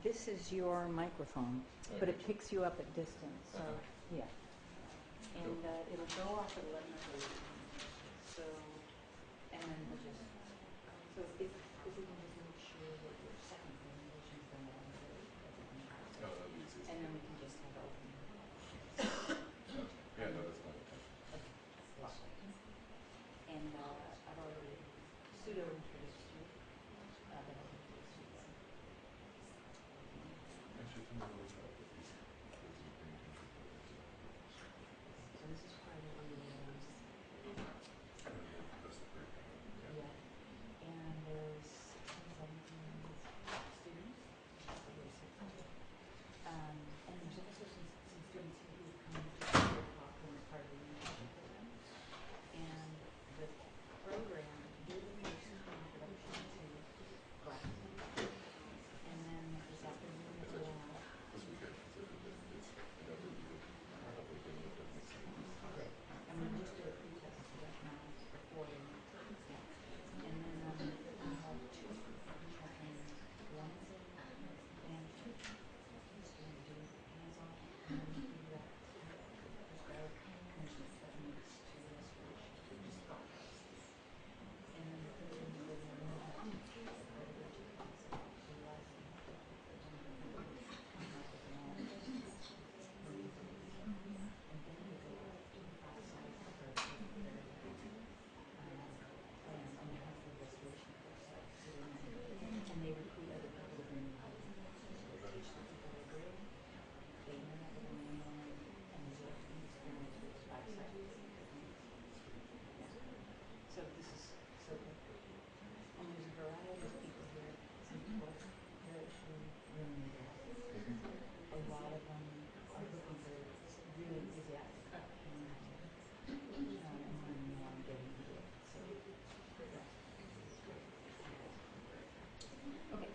this is your microphone, but it picks you up at distance. So, yeah. And it'll go off at 11:30. So, and then we'll just, so if we can just make sure that your second presentation is done at 11:30. And then we can just have open. Yeah, no, that's fine. Okay, lovely. And I've already pseudo-introduced you. So this is primarily and there's 17 students. And there's also some students who have come to the talk and are part of the internship program. And the program did the first introduction to grassland. And then this afternoon is a lab. And we just did a pretest to recognize before the and then we have two checking one and two. And do hands-on and do that describe conditions that makes to restoration. Just thought. And then the third one is and then and they recruit other people to bring them out. Teach the people they bring, they learn how to learn and they work in experience with life science. So this is so good. And there's a variety of people here. Some people here really need it. A lot of them are looking for really enthusiastic and learning more and getting into it. So okay.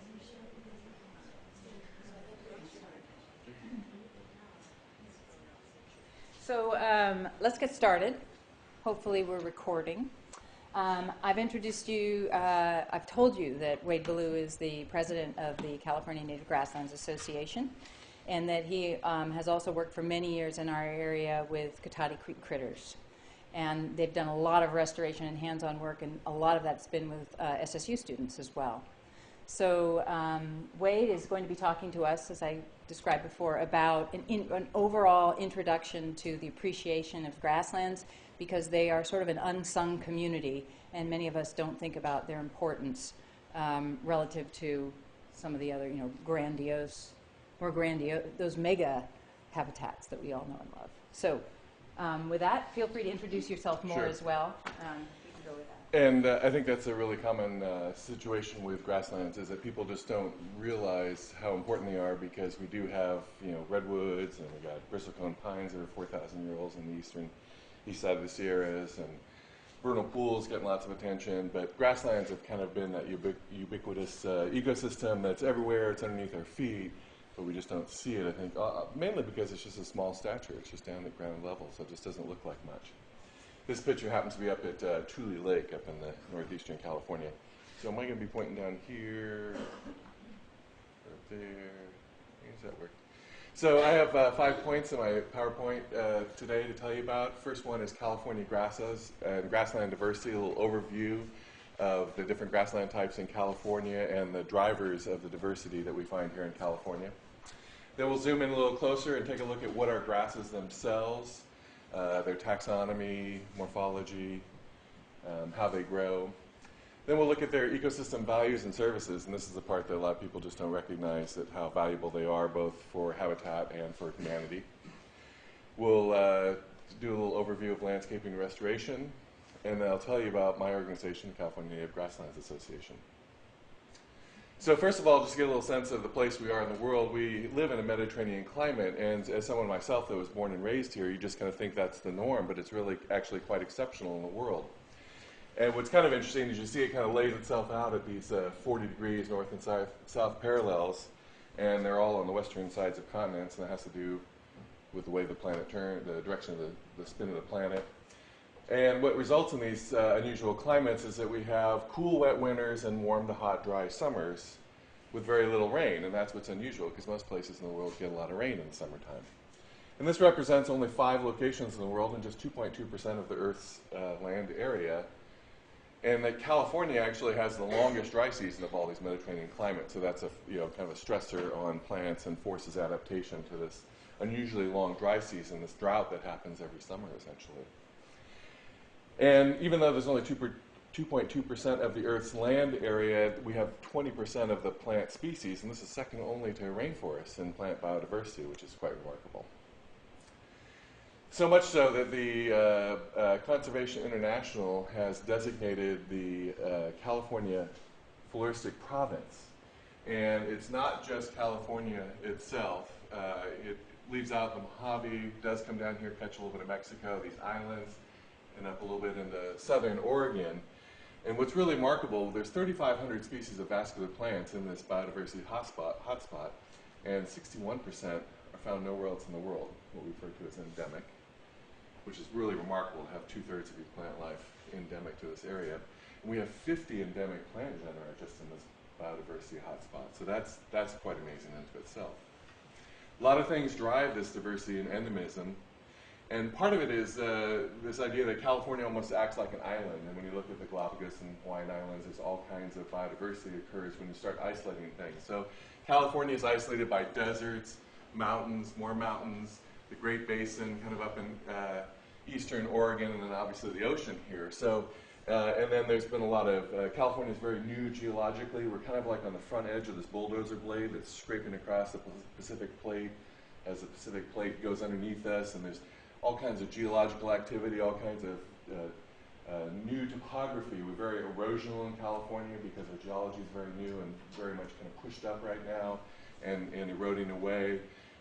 So let's get started. Hopefully we're recording. I've introduced you, I've told you that Wade Ballou is the president of the California Native Grasslands Association, and that he has also worked for many years in our area with Cotati Creek critters. And they've done a lot of restoration and hands-on work, and a lot of that's been with SSU students as well. So Wade is going to be talking to us, as I described before, about an overall introduction to the appreciation of grasslands, because they are sort of an unsung community, and many of us don't think about their importance relative to some of the other, those mega habitats that we all know and love. So with that, feel free to introduce yourself more as well. You can go with that. And I think that's a really common situation with grasslands, is that people just don't realize how important they are, because we do have, redwoods, and we got bristlecone pines that are 4,000 year olds in the east side of the Sierras, and vernal pools getting lots of attention, but grasslands have kind of been that ubiquitous ecosystem that's everywhere. It's underneath our feet, but we just don't see it, I think, mainly because it's just a small stature. It's just down at ground level, so it just doesn't look like much. This picture happens to be up at Tule Lake up in the northeastern California. So am I going to be pointing down here, right there? How does that work? So I have 5 points in my PowerPoint today to tell you about. First one is California grasses and grassland diversity, a little overview of the different grassland types in California and the drivers of the diversity that we find here in California. Then we'll zoom in a little closer and take a look at what are grasses themselves, their taxonomy, morphology, how they grow. Then we'll look at their ecosystem values and services, and this is the part that a lot of people just don't recognize, that how valuable they are both for habitat and for humanity. We'll do a little overview of landscaping and restoration, and then I'll tell you about my organization, the California Native Grasslands Association. So first of all, just to get a little sense of the place we are in the world, we live in a Mediterranean climate, and as someone myself that was born and raised here, you just kind of think that's the norm, but it's really actually quite exceptional in the world. And what's kind of interesting is you see it kind of lays itself out at these 40 degrees north and south parallels, and they're all on the western sides of continents, and that has to do with the way the planet turns, the direction of the spin of the planet. And what results in these unusual climates is that we have cool, wet winters and warm to hot, dry summers. with very little rain, and that's what's unusual because most places in the world get a lot of rain in the summertime. And this represents only 5 locations in the world and just 2.2% of the Earth's land area. And that California actually has the longest dry season of all these Mediterranean climates, so that's a kind of a stressor on plants and forces adaptation to this unusually long dry season, this drought that happens every summer essentially. And even though there's only 2.2% of the Earth's land area, we have 20% of the plant species, and this is second only to rainforests in plant biodiversity, which is quite remarkable. So much so that the Conservation International has designated the California Floristic Province. And it's not just California itself. It leaves out the Mojave, does come down here, catch a little bit of Mexico, these islands, and up a little bit into southern Oregon. And what's really remarkable, there's 3,500 species of vascular plants in this biodiversity hotspot, and 61% are found nowhere else in the world, what we refer to as endemic, which is really remarkable to have 2/3 of your plant life endemic to this area. And we have 50 endemic plant genera just in this biodiversity hotspot. So that's quite amazing into itself. A lot of things drive this diversity and endemism. And part of it is this idea that California almost acts like an island. And when you look at the Galapagos and Hawaiian Islands, there's all kinds of biodiversity occurs when you start isolating things. So California is isolated by deserts, mountains, more mountains, the Great Basin kind of up in eastern Oregon, and then obviously the ocean here. So, and then there's been a lot of, California is very new geologically. We're kind of like on the front edge of this bulldozer blade that's scraping across the Pacific plate as the Pacific plate goes underneath us, and there's all kinds of geological activity, all kinds of new topography. We're very erosional in California because our geology is very new and very much kind of pushed up right now and eroding away.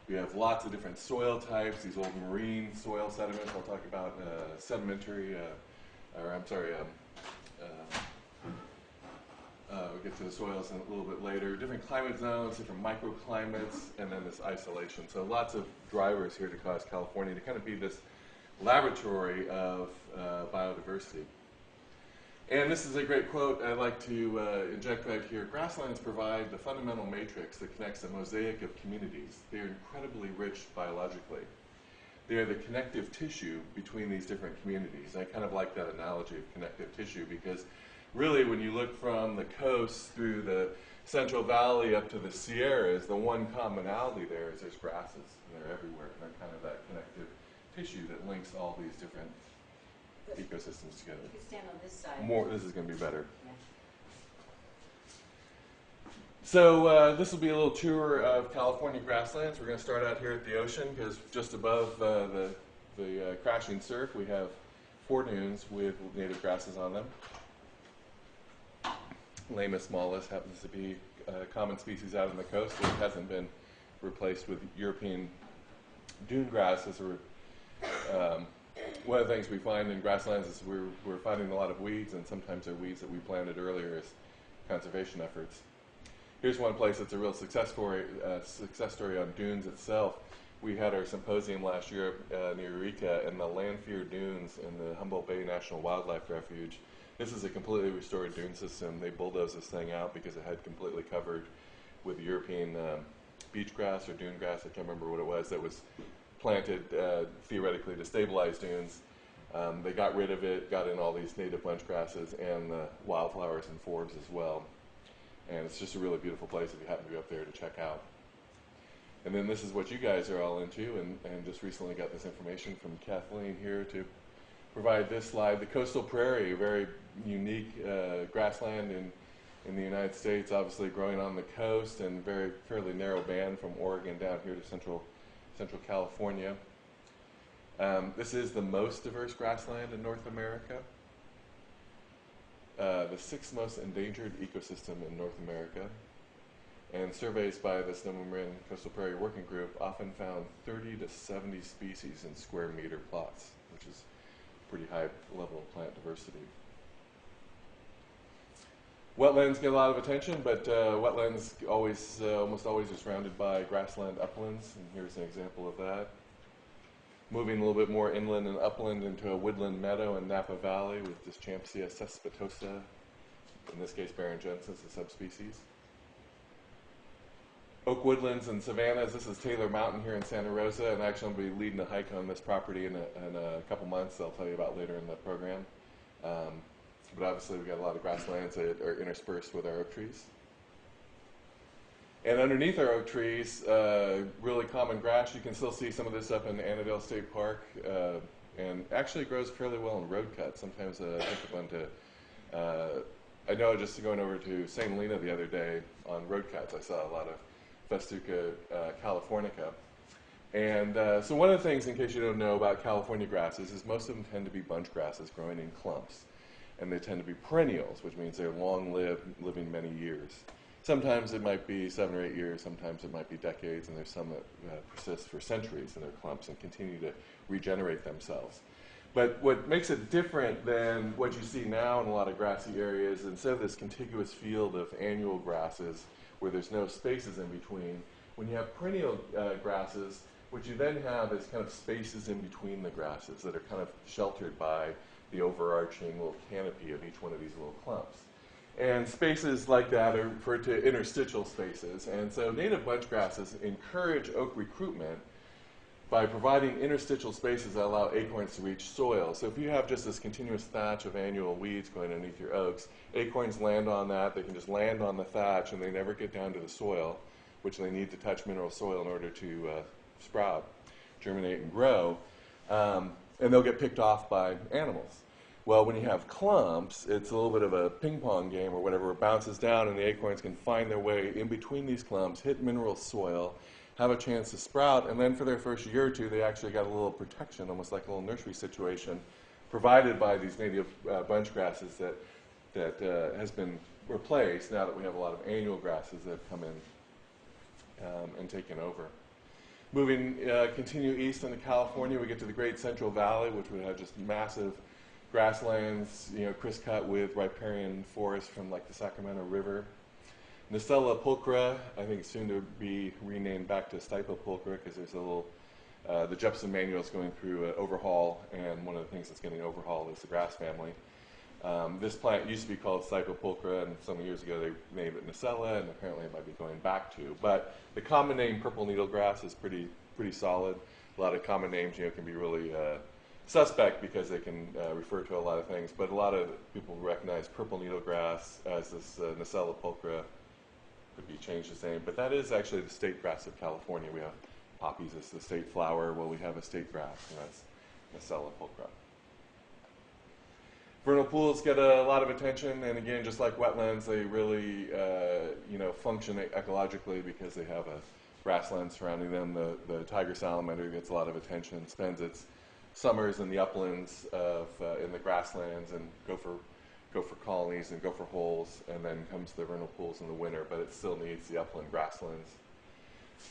We have lots of different soil types, these old marine soil sediments. I'll talk about sedimentary, we'll get to the soils in a little bit later. Different climate zones, different microclimates, and then this isolation. So lots of drivers here to cause California to kind of be this laboratory of biodiversity. And this is a great quote I'd like to inject right here. Grasslands provide the fundamental matrix that connects a mosaic of communities. They are incredibly rich biologically. They are the connective tissue between these different communities. I kind of like that analogy of connective tissue because really when you look from the coast through the Central Valley up to the Sierras, the one commonality there is there's grasses. And they're everywhere. And they're kind of that connective tissue that links all these different ecosystems together. You can stand on this side. More, this is going to be better. Yeah. So this will be a little tour of California grasslands. We're going to start out here at the ocean because just above the crashing surf we have 4 dunes with native grasses on them. Lamus mollis happens to be a common species out on the coast. It hasn't been replaced with European dune grass as one of the things we find in grasslands is we're finding a lot of weeds, and sometimes they're weeds that we planted earlier as conservation efforts. Here's one place that's a real success story on dunes itself. We had our symposium last year near Eureka in the Lanphier Dunes in the Humboldt Bay National Wildlife Refuge. This is a completely restored dune system. They bulldozed this thing out because it had completely covered with European beach grass or dune grass. I can't remember what it was that was planted theoretically to stabilize dunes. They got rid of it, got in all these native bunch grasses and the wildflowers and forbs as well. And it's just a really beautiful place if you happen to be up there to check out. And then this is what you guys are all into, and just recently got this information from Kathleen here to provide this slide. The coastal prairie, a very unique grassland in the United States, obviously growing on the coast and fairly narrow band from Oregon down here to Central California. This is the most diverse grassland in North America. The 6th most endangered ecosystem in North America. And surveys by the Sonoma Marin Coastal Prairie Working Group often found 30 to 70 species in square meter plots, which is a pretty high level of plant diversity. Wetlands get a lot of attention, but wetlands almost always are surrounded by grassland uplands, and here's an example of that. Moving a little bit more inland and upland into a woodland meadow in Napa Valley with Dischampsia cespitosa, in this case Barrongensis, a subspecies. oak woodlands and savannas. This is Taylor Mountain here in Santa Rosa, and actually I'm going to be leading a hike on this property in a couple months. I'll tell you about later in the program. But obviously we've got a lot of grasslands that are interspersed with our oak trees. And underneath our oak trees, really common grass. You can still see some of this up in Annandale State Park, and actually grows fairly well in road cuts. Sometimes I think of one to, I know just going over to St. Helena the other day on road cuts, I saw a lot of Festuca californica. And so one of the things, in case you don't know about California grasses, is most of them tend to be bunch grasses growing in clumps. And they tend to be perennials, which means they're long-lived, living many years. Sometimes it might be 7 or 8 years, sometimes it might be decades, and there's some that persist for centuries in their clumps and continue to regenerate themselves. But what makes it different than what you see now in a lot of grassy areas, instead of this contiguous field of annual grasses where there's no spaces in between, when you have perennial grasses, what you then have is kind of spaces in between the grasses that are kind of sheltered by the overarching little canopy of each one of these little clumps. And spaces like that are referred to interstitial spaces. And so native bunch grasses encourage oak recruitment by providing interstitial spaces that allow acorns to reach soil. So if you have just this continuous thatch of annual weeds going underneath your oaks, acorns land on that, they can just land on the thatch and they never get down to the soil, which they need to touch mineral soil in order to sprout, germinate, and grow. And they'll get picked off by animals. Well, when you have clumps, it's a little bit of a ping pong game or whatever. It bounces down and the acorns can find their way in between these clumps, hit mineral soil, have a chance to sprout, and then for their first year or two, they actually got a little protection, almost like a little nursery situation, provided by these native bunch grasses that has been replaced now that we have a lot of annual grasses that have come in and taken over. Moving, continue east into California, we get to the Great Central Valley, which would have just massive grasslands, criss-cut with riparian forest from like the Sacramento River. Nacella pulchra, I think it's soon to be renamed back to Stipa pulchra because there's a little, the Jepson manual is going through an overhaul, and one of the things that's getting overhauled is the grass family. This plant used to be called Stipa pulchra, and some years ago they named it Nacella, and apparently it might be going back to. But the common name purple needlegrass is pretty solid. A lot of common names, can be really suspect because they can refer to a lot of things, but a lot of people recognize purple needlegrass as this Nacella pulchra. Could be changed its name, but that is actually the state grass of California. We have poppies as the state flower. Well, we have a state grass, and that's Nacella pulchra. Vernal pools get a lot of attention, and again, just like wetlands, they really function ecologically because they have a grassland surrounding them. The tiger salamander gets a lot of attention, spends its summers in the uplands in the grasslands, and gopher colonies and gopher holes, and then comes the vernal pools in the winter, but it still needs the upland grasslands.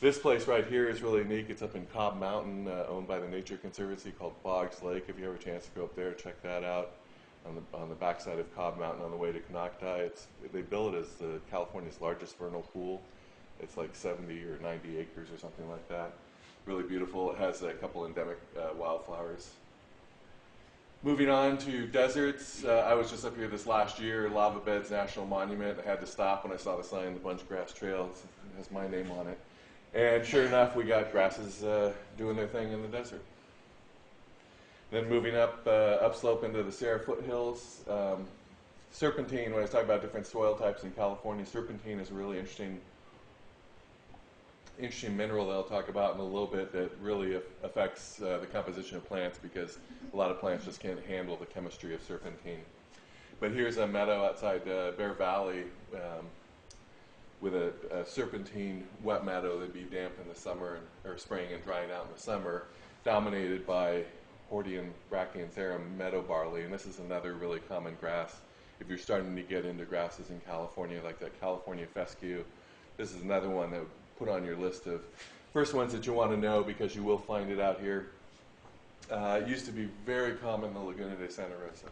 This place right here is really unique. It's up in Cobb Mountain, owned by the Nature Conservancy, called Boggs Lake. If you have a chance to go up there, check that out. On the backside of Cobb Mountain on the way to Konocti. They bill it as California's largest vernal pool. It's like 70 or 90 acres or something like that. Really beautiful. It has a couple endemic wildflowers. Moving on to deserts, I was just up here this last year, Lava Beds National Monument. I had to stop when I saw the sign, the Bunchgrass Trail. It has my name on it. And sure enough, we got grasses doing their thing in the desert. Then moving up upslope into the Sierra foothills, serpentine, when I was talking about different soil types in California, serpentine is a really interesting mineral that I'll talk about in a little bit that really affects the composition of plants because a lot of plants just can't handle the chemistry of serpentine. But here's a meadow outside Bear Valley with a serpentine wet meadow that'd be damp in the summer or spring and drying out in the summer, dominated by Hordeum brachyantharum meadow barley, and this is another really common grass. If you're starting to get into grasses in California, like that California fescue, this is another one that would put on your list of first ones that you want to know because you will find it out here. It used to be very common in the Laguna de Santa Rosa.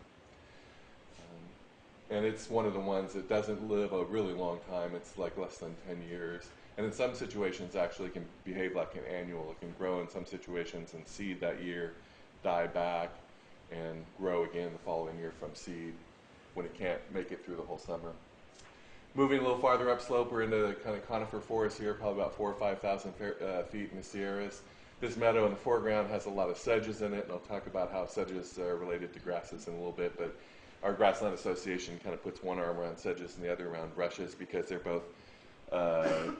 And it's one of the ones that doesn't live a really long time. It's like less than 10 years. And in some situations actually can behave like an annual. It can grow in some situations and seed that year, die back, and grow again the following year from seed when it can't make it through the whole summer. Moving a little farther upslope, we're into the kind of conifer forest here, probably about 4,000 or 5,000 feet in the Sierras. This meadow in the foreground has a lot of sedges in it, and I'll talk about how sedges are related to grasses in a little bit, but our Grassland Association kind of puts one arm around sedges and the other around rushes because they're both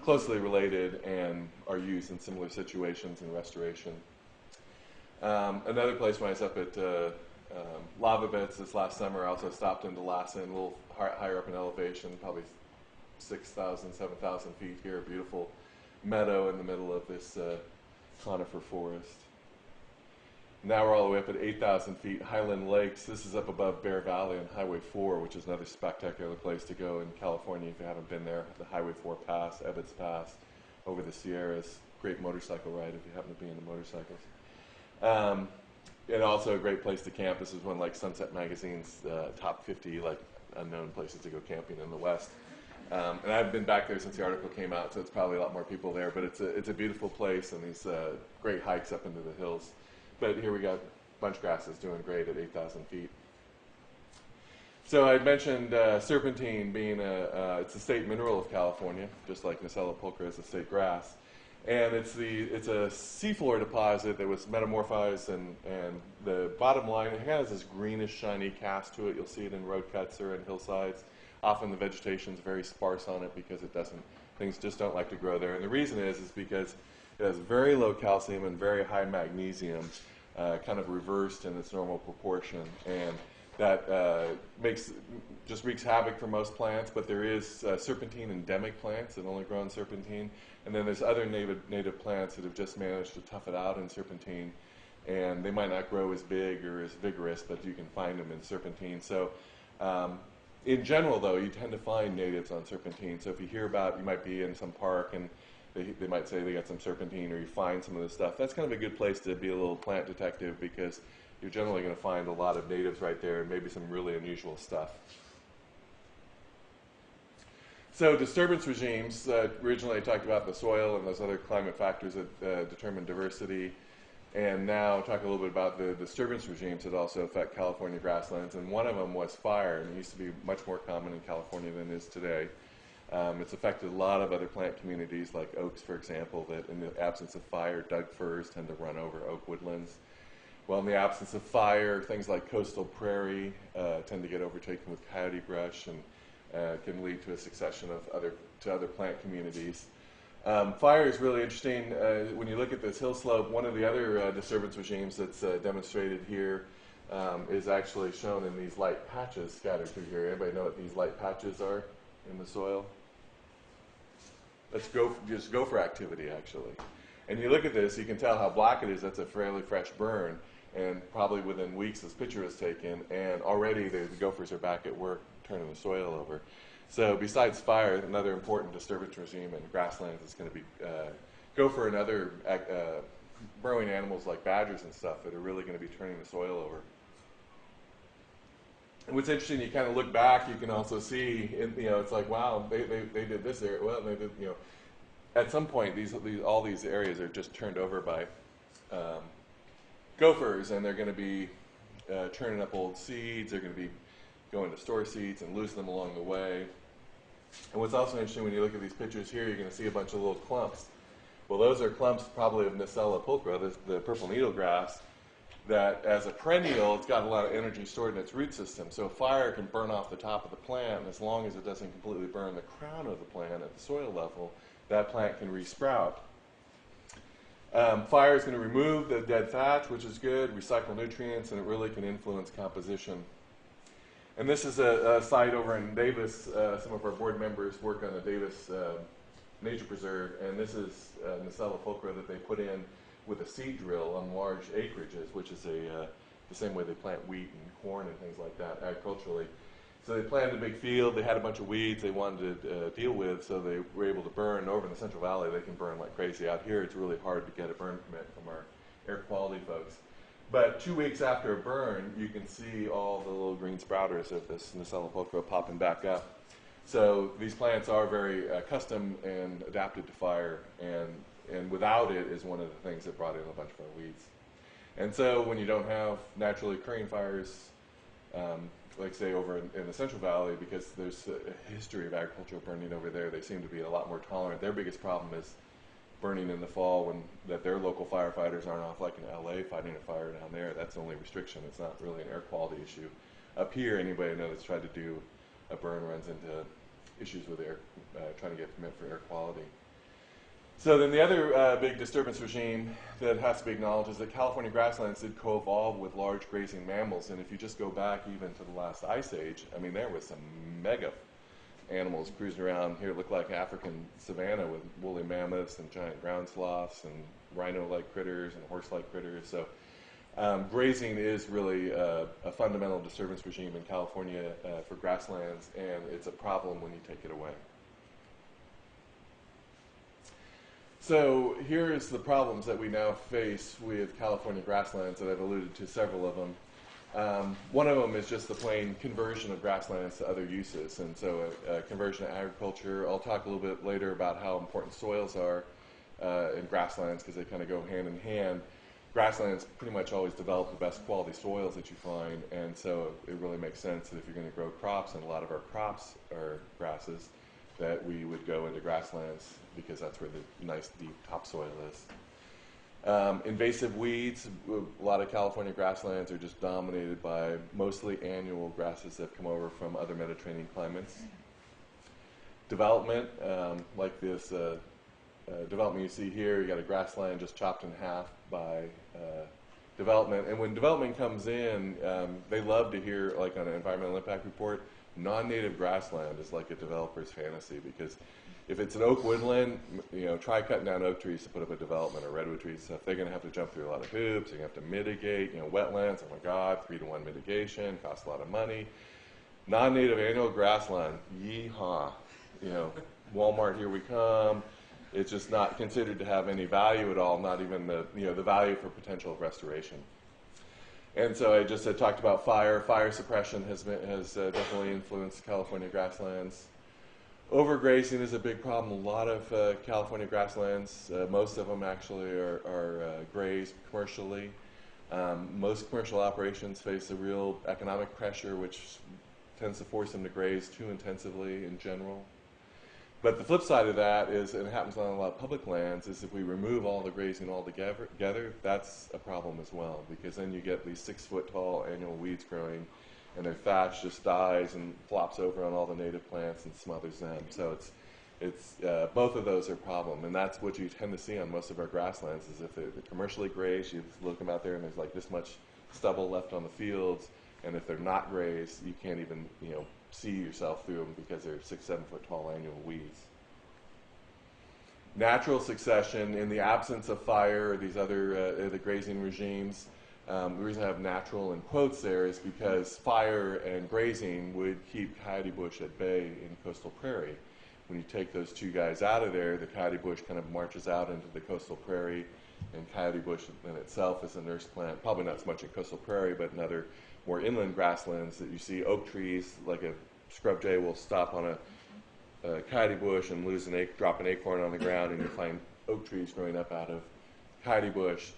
closely related and are used in similar situations in restoration. Another place when I was up at lava beds this last summer, I also stopped into Lassen, a little higher up in elevation, probably 6,000, 7,000 feet here, a beautiful meadow in the middle of this conifer forest. Now we're all the way up at 8,000 feet, Highland Lakes. This is up above Bear Valley on Highway 4, which is another spectacular place to go in California if you haven't been there. The Highway 4 Pass, Ebbets Pass, over the Sierras. Great motorcycle ride if you happen to be into motorcycles. And also a great place to camp. This is one like Sunset Magazine's top 50 like unknown places to go camping in the West. And I've been back there since the article came out, so it's probably a lot more people there. But it's a beautiful place, and these great hikes up into the hills. But here we got bunch grasses doing great at 8,000 feet. So I mentioned serpentine being it's a state mineral of California, just like Nacella pulchra is a state grass. And it's a seafloor deposit that was metamorphized, and the bottom line, it has this greenish, shiny cast to it. You'll see it in road cuts or in hillsides. Often the vegetation is very sparse on it because things just don't like to grow there. And the reason is because it has very low calcium and very high magnesium, kind of reversed in its normal proportion. And that just wreaks havoc for most plants, but there is serpentine endemic plants that only grow in serpentine. And then there's other native plants that have just managed to tough it out in serpentine. And they might not grow as big or as vigorous, but you can find them in serpentine. So in general, though, you tend to find natives on serpentine. So if you hear about, you might be in some park and they might say they got some serpentine, or you find some of this stuff. That's kind of a good place to be a little plant detective because you're generally going to find a lot of natives right there and maybe some really unusual stuff. So disturbance regimes, originally I talked about the soil and those other climate factors that determine diversity. And now I'll talk a little bit about the disturbance regimes that also affect California grasslands. And one of them was fire, and it used to be much more common in California than it is today. It's affected a lot of other plant communities, like oaks, for example, that in the absence of fire, Doug firs tend to run over oak woodlands. Well, in the absence of fire, things like coastal prairie tend to get overtaken with coyote brush and can lead to a succession of other plant communities. Fire is really interesting. When you look at this hill slope, one of the other disturbance regimes that's demonstrated here is actually shown in these light patches scattered through here. Anybody know what these light patches are in the soil? Let's just go for activity, actually. And you look at this, you can tell how black it is. That's a fairly fresh burn. And probably within weeks this picture was taken, and already the gophers are back at work turning the soil over. So besides fire, another important disturbance regime in grasslands is going to be gopher and other burrowing animals like badgers and stuff that are really going to be turning the soil over. And what's interesting, you kind of look back, you can also see, it's like, wow, they did this there. Well, they did, at some point, all these areas are just turned over by gophers, and they're going to be churning up old seeds. They're going to be going to store seeds and losing them along the way. And what's also interesting, when you look at these pictures here, you're going to see a bunch of little clumps. Well, those are clumps probably of Nacella pulchra, the purple needle grass, that as a perennial, it's got a lot of energy stored in its root system. So fire can burn off the top of the plant, and as long as it doesn't completely burn the crown of the plant at the soil level, that plant can resprout. Fire is going to remove the dead thatch, which is good, recycle nutrients, and it really can influence composition. And this is a site over in Davis. Some of our board members work on the Davis Nature Preserve, and this is Nacella pulchra that they put in with a seed drill on large acreages, which is the same way they plant wheat and corn and things like that agriculturally. So they planted a big field. They had a bunch of weeds they wanted to deal with, so they were able to burn. Over in the Central Valley, they can burn like crazy. Out here, it's really hard to get a burn permit from our air quality folks. But 2 weeks after a burn, you can see all the little green sprouters of this Nacella pulchra popping back up. So these plants are very custom and adapted to fire, and without it is one of the things that brought in a bunch of our weeds. And so when you don't have naturally occurring fires, like say over in the Central Valley, because there's a history of agricultural burning over there, they seem to be a lot more tolerant. Their biggest problem is burning in the fall when that their local firefighters aren't off like in LA fighting a fire down there. That's the only restriction. It's not really an air quality issue. Up here, anybody I know that's tried to do a burn runs into issues with air, trying to get permit for air quality. So then the other big disturbance regime that has to be acknowledged is that California grasslands did co-evolve with large grazing mammals. And if you just go back even to the last ice age, I mean, there was some mega animals cruising around here. It looked like African savanna with woolly mammoths and giant ground sloths and rhino-like critters and horse-like critters. So grazing is really a fundamental disturbance regime in California for grasslands, and it's a problem when you take it away. So here's the problems that we now face with California grasslands, and I've alluded to several of them. One of them is just the plain conversion of grasslands to other uses, and so conversion to agriculture. I'll talk a little bit later about how important soils are in grasslands, because they kind of go hand in hand. Grasslands pretty much always develop the best quality soils that you find, and so it really makes sense that if you're going to grow crops, and a lot of our crops are grasses, that we would go into grasslands because that's where the nice deep topsoil is. Invasive weeds, a lot of California grasslands are just dominated by mostly annual grasses that come over from other Mediterranean climates. Development, like this development you see here, you got a grassland just chopped in half by development. And when development comes in, they love to hear, like on an environmental impact report, non-native grassland is like a developer's fantasy, because if it's an oak woodland, you know, try cutting down oak trees to put up a development, or redwood trees and stuff. They're going to have to jump through a lot of hoops. They're going to have to mitigate, you know, wetlands. Oh my God, 3-to-1 mitigation costs a lot of money. Non-native annual grassland, yeehaw, you know, Walmart, here we come. It's just not considered to have any value at all. Not even the, you know, the value for potential of restoration. And so I just talked about fire. Fire suppression has definitely influenced California grasslands. Overgrazing is a big problem. A lot of California grasslands, most of them actually are grazed commercially. Most commercial operations face a real economic pressure, which tends to force them to graze too intensively in general. But the flip side of that is, and it happens on a lot of public lands, is if we remove all the grazing altogether, that's a problem as well, because then you get these 6-foot-tall annual weeds growing, and their thatch just dies and flops over on all the native plants and smothers them. So it's both of those are a problem, and that's what you tend to see on most of our grasslands. Is if they're commercially grazed, you look them out there and there's like this much stubble left on the fields, and if they're not grazed, you can't even, you know, see yourself through them because they're 6-7-foot-tall annual weeds. Natural succession, in the absence of fire or these other the grazing regimes. The reason I have natural in quotes there is because fire and grazing would keep coyote bush at bay in coastal prairie. When you take those two guys out of there, the coyote bush kind of marches out into the coastal prairie, and coyote bush in itself is a nurse plant, probably not so much in coastal prairie, but in other more inland grasslands that you see oak trees, like a scrub jay will stop on a coyote bush and drop an acorn on the ground, and you find oak trees growing up out of coyote bush.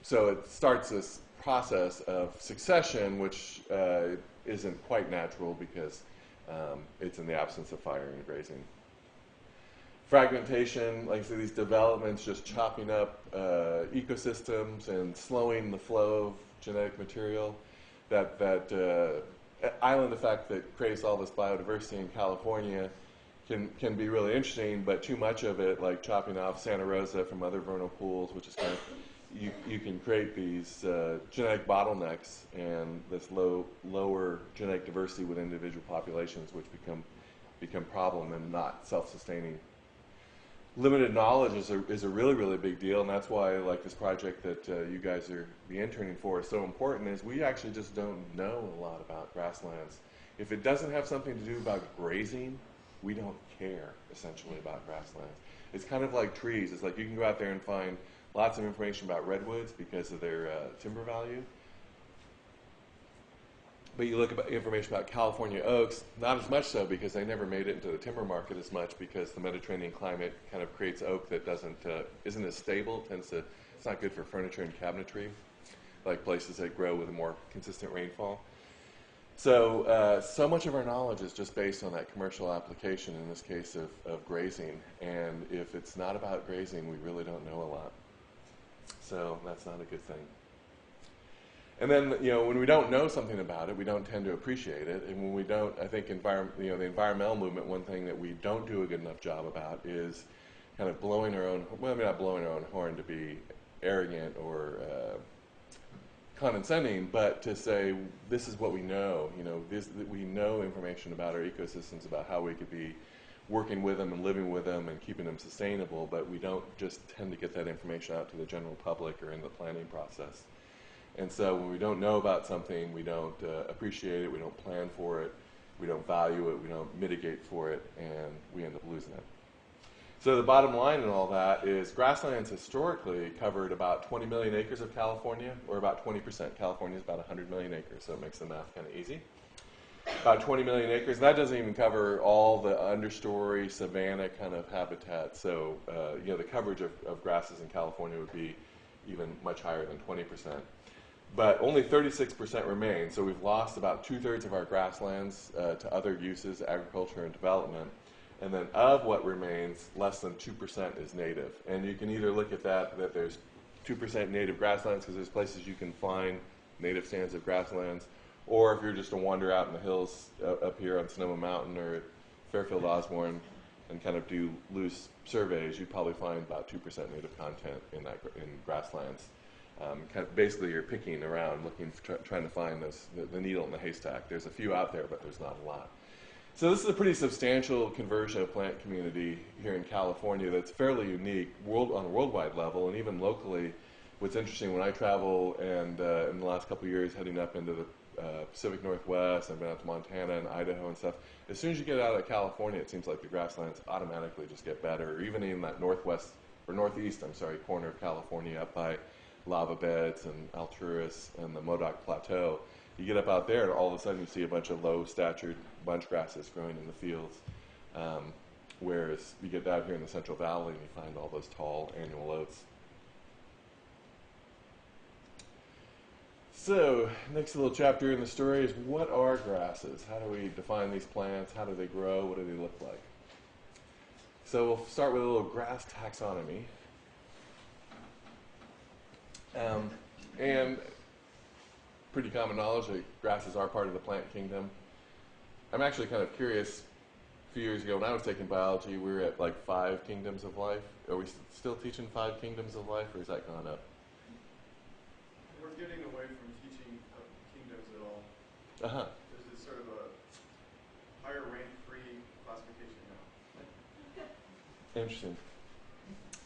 So it starts this process of succession, which isn't quite natural because it's in the absence of fire and grazing. Fragmentation, like I said, these developments just chopping up ecosystems and slowing the flow of genetic material. That island effect that creates all this biodiversity in California can be really interesting, but too much of it, like chopping off Santa Rosa from other vernal pools, which is kind of, you can create these genetic bottlenecks and this lower genetic diversity with individual populations, which become problem and not self-sustaining. Limited knowledge is a really, really big deal, and that's why, like, this project that you guys are the interning for is so important, is we actually just don't know a lot about grasslands. If it doesn't have something to do about grazing, we don't care, essentially, about grasslands. It's kind of like trees. It's like you can go out there and find lots of information about redwoods because of their timber value. But you look at information about California oaks, not as much so because they never made it into the timber market as much, because the Mediterranean climate kind of creates oak that isn't as stable. It's not good for furniture and cabinetry, like places that grow with a more consistent rainfall. So, so much of our knowledge is just based on that commercial application, in this case of grazing. And if it's not about grazing, we really don't know a lot. So that's not a good thing. And then, when we don't know something about it, we don't tend to appreciate it. And when we don't, I think, the environmental movement, one thing that we don't do a good enough job about is kind of blowing our own, well, maybe not blowing our own horn to be arrogant or condescending, but to say, this is what we know. We know information about our ecosystems, about how we could be working with them and living with them and keeping them sustainable, but we don't just tend to get that information out to the general public or in the planning process. And so when we don't know about something, we don't appreciate it, we don't plan for it, we don't value it, we don't mitigate for it, and we end up losing it. So the bottom line in all that is grasslands historically covered about 20 million acres of California, or about 20%. California is about 100 million acres, so it makes the math kind of easy. About 20 million acres, and that doesn't even cover all the understory, savanna kind of habitat. So, the coverage of grasses in California would be even much higher than 20%. But only 36% remain, so we've lost about 2/3 of our grasslands to other uses, agriculture and development. And then of what remains, less than 2% is native. And you can either look at that there's 2% native grasslands because there's places you can find native stands of grasslands, or if you're just to wander out in the hills up here on Sonoma Mountain or at Fairfield Osborn and kind of do loose surveys, you'd probably find about 2% native content in grasslands. Basically, you're picking around, trying to find the needle in the haystack. There's a few out there, but there's not a lot. So this is a pretty substantial conversion of plant community here in California that's fairly unique on a worldwide level, and even locally. What's interesting, when I travel and in the last couple of years heading up into the Pacific Northwest, I've been out to Montana and Idaho and stuff, as soon as you get out of California, it seems like the grasslands automatically just get better, or even in that northeast corner of California up by lava beds and Alturas and the Modoc Plateau. You get up out there and all of a sudden you see a bunch of low-statured bunch grasses growing in the fields, whereas you get out here in the Central Valley and you find all those tall annual oats. So, next little chapter in the story is, what are grasses? How do we define these plants? How do they grow? What do they look like? So we'll start with a little grass taxonomy. And pretty common knowledge that grasses are part of the plant kingdom. I'm actually kind of curious, a few years ago when I was taking biology, we were at like 5 kingdoms of life. Are we still teaching 5 kingdoms of life, or has that gone up? We're getting away from teaching kingdoms at all. Uh-huh. This is sort of a higher rank free classification now. Interesting.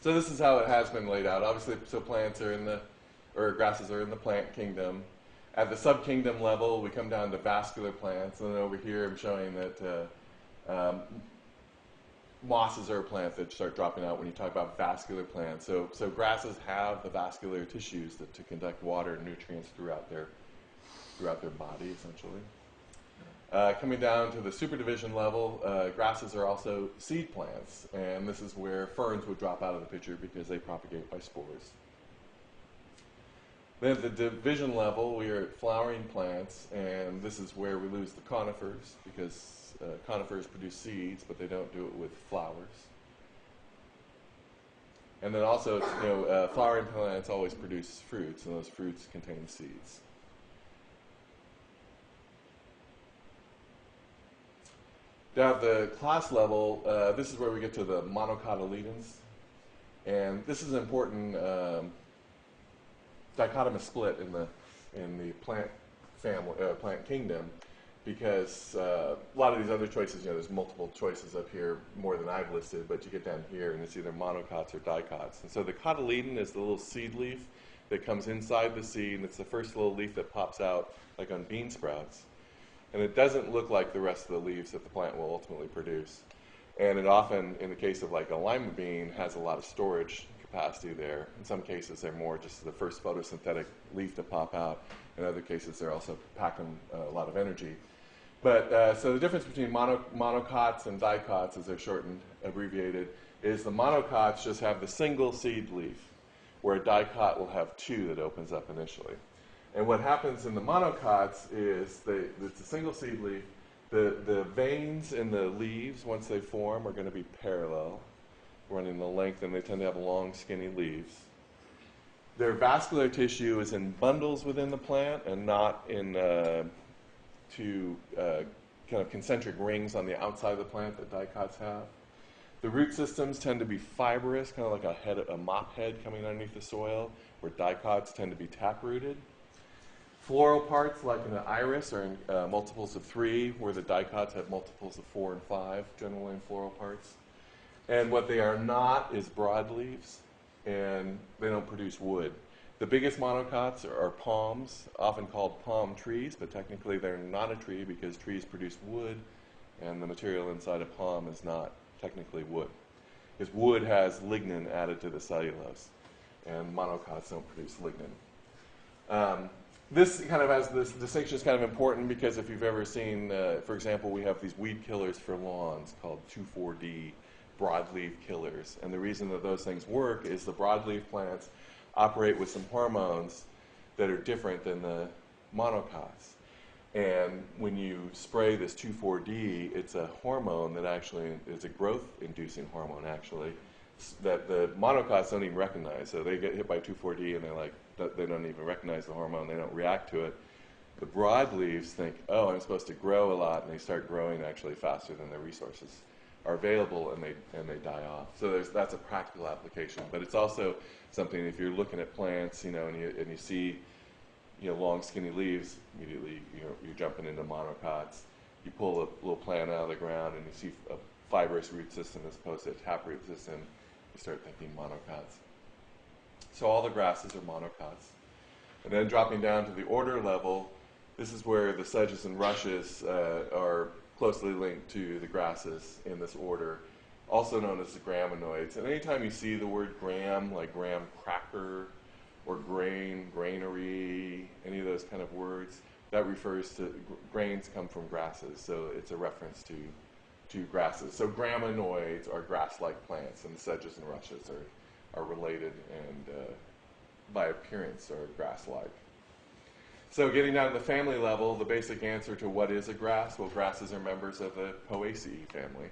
So this is how it has been laid out. Obviously, so grasses are in the plant kingdom. At the subkingdom level, we come down to vascular plants, and then over here I'm showing that mosses are a plant that start dropping out when you talk about vascular plants. So grasses have the vascular tissues to conduct water and nutrients throughout their body, essentially. Coming down to the superdivision level, grasses are also seed plants, and this is where ferns would drop out of the picture because they propagate by spores. Then at the division level, we are at flowering plants, and this is where we lose the conifers, because conifers produce seeds, but they don't do it with flowers. And then also, flowering plants always produce fruits, and those fruits contain seeds. Down at the class level, this is where we get to the monocotyledons, and this is an important dichotomous split in the plant family, plant kingdom, because a lot of these other choices, there's multiple choices up here, more than I've listed, but you get down here and it's either monocots or dicots. And so the cotyledon is the little seed leaf that comes inside the seed, and it's the first little leaf that pops out, like on bean sprouts. And it doesn't look like the rest of the leaves that the plant will ultimately produce. And it often, in the case of like a lima bean, has a lot of storage capacity there. In some cases, they're more just the first photosynthetic leaf to pop out. In other cases, they're also packing a lot of energy. But so the difference between monocots and dicots, as they're shortened, abbreviated, is the monocots just have the single seed leaf, where a dicot will have 2 that opens up initially. And what happens in the monocots is it's a single seed leaf. The veins in the leaves, once they form, are going to be parallel, running the length, and they tend to have long, skinny leaves. Their vascular tissue is in bundles within the plant and not in kind of concentric rings on the outside of the plant that dicots have. The root systems tend to be fibrous, kind of like a mop head coming underneath the soil, where dicots tend to be taprooted. Floral parts, like in the iris, are in multiples of 3, where the dicots have multiples of 4 and 5, generally in floral parts. And what they are not is broadleaves, and they don't produce wood. The biggest monocots are palms, often called palm trees, but technically they're not a tree because trees produce wood, and the material inside a palm is not technically wood. Because wood has lignin added to the cellulose, and monocots don't produce lignin. This kind of has this distinction is kind of important because if you've ever seen, for example, we have these weed killers for lawns called 2,4-D broadleaf killers, and the reason that those things work is the broadleaf plants operate with some hormones that are different than the monocots. And when you spray this 2,4-D, it's a hormone that actually is a growth-inducing hormone, actually, that the monocots don't even recognize. So they get hit by 2,4-D and they're like, they don't even recognize the hormone, they don't react to it. The broadleaves think, oh, I'm supposed to grow a lot, and they start growing actually faster than their resources are available, and they die off. So that's a practical application, but it's also something if you're looking at plants, and you see, long skinny leaves, immediately you're jumping into monocots. You pull a little plant out of the ground, and you see a fibrous root system as opposed to a taproot system. You start thinking monocots. So all the grasses are monocots, and then dropping down to the order level, this is where the sedges and rushes are closely linked to the grasses in this order, also known as the graminoids. And anytime you see the word gram, like graham cracker or grain, granary, any of those kind of words, that refers to grains come from grasses, so it's a reference to grasses. So graminoids are grass-like plants, and the sedges and rushes are related and by appearance are grass-like. So getting down to the family level, the basic answer to what is a grass, well, grasses are members of the Poaceae family.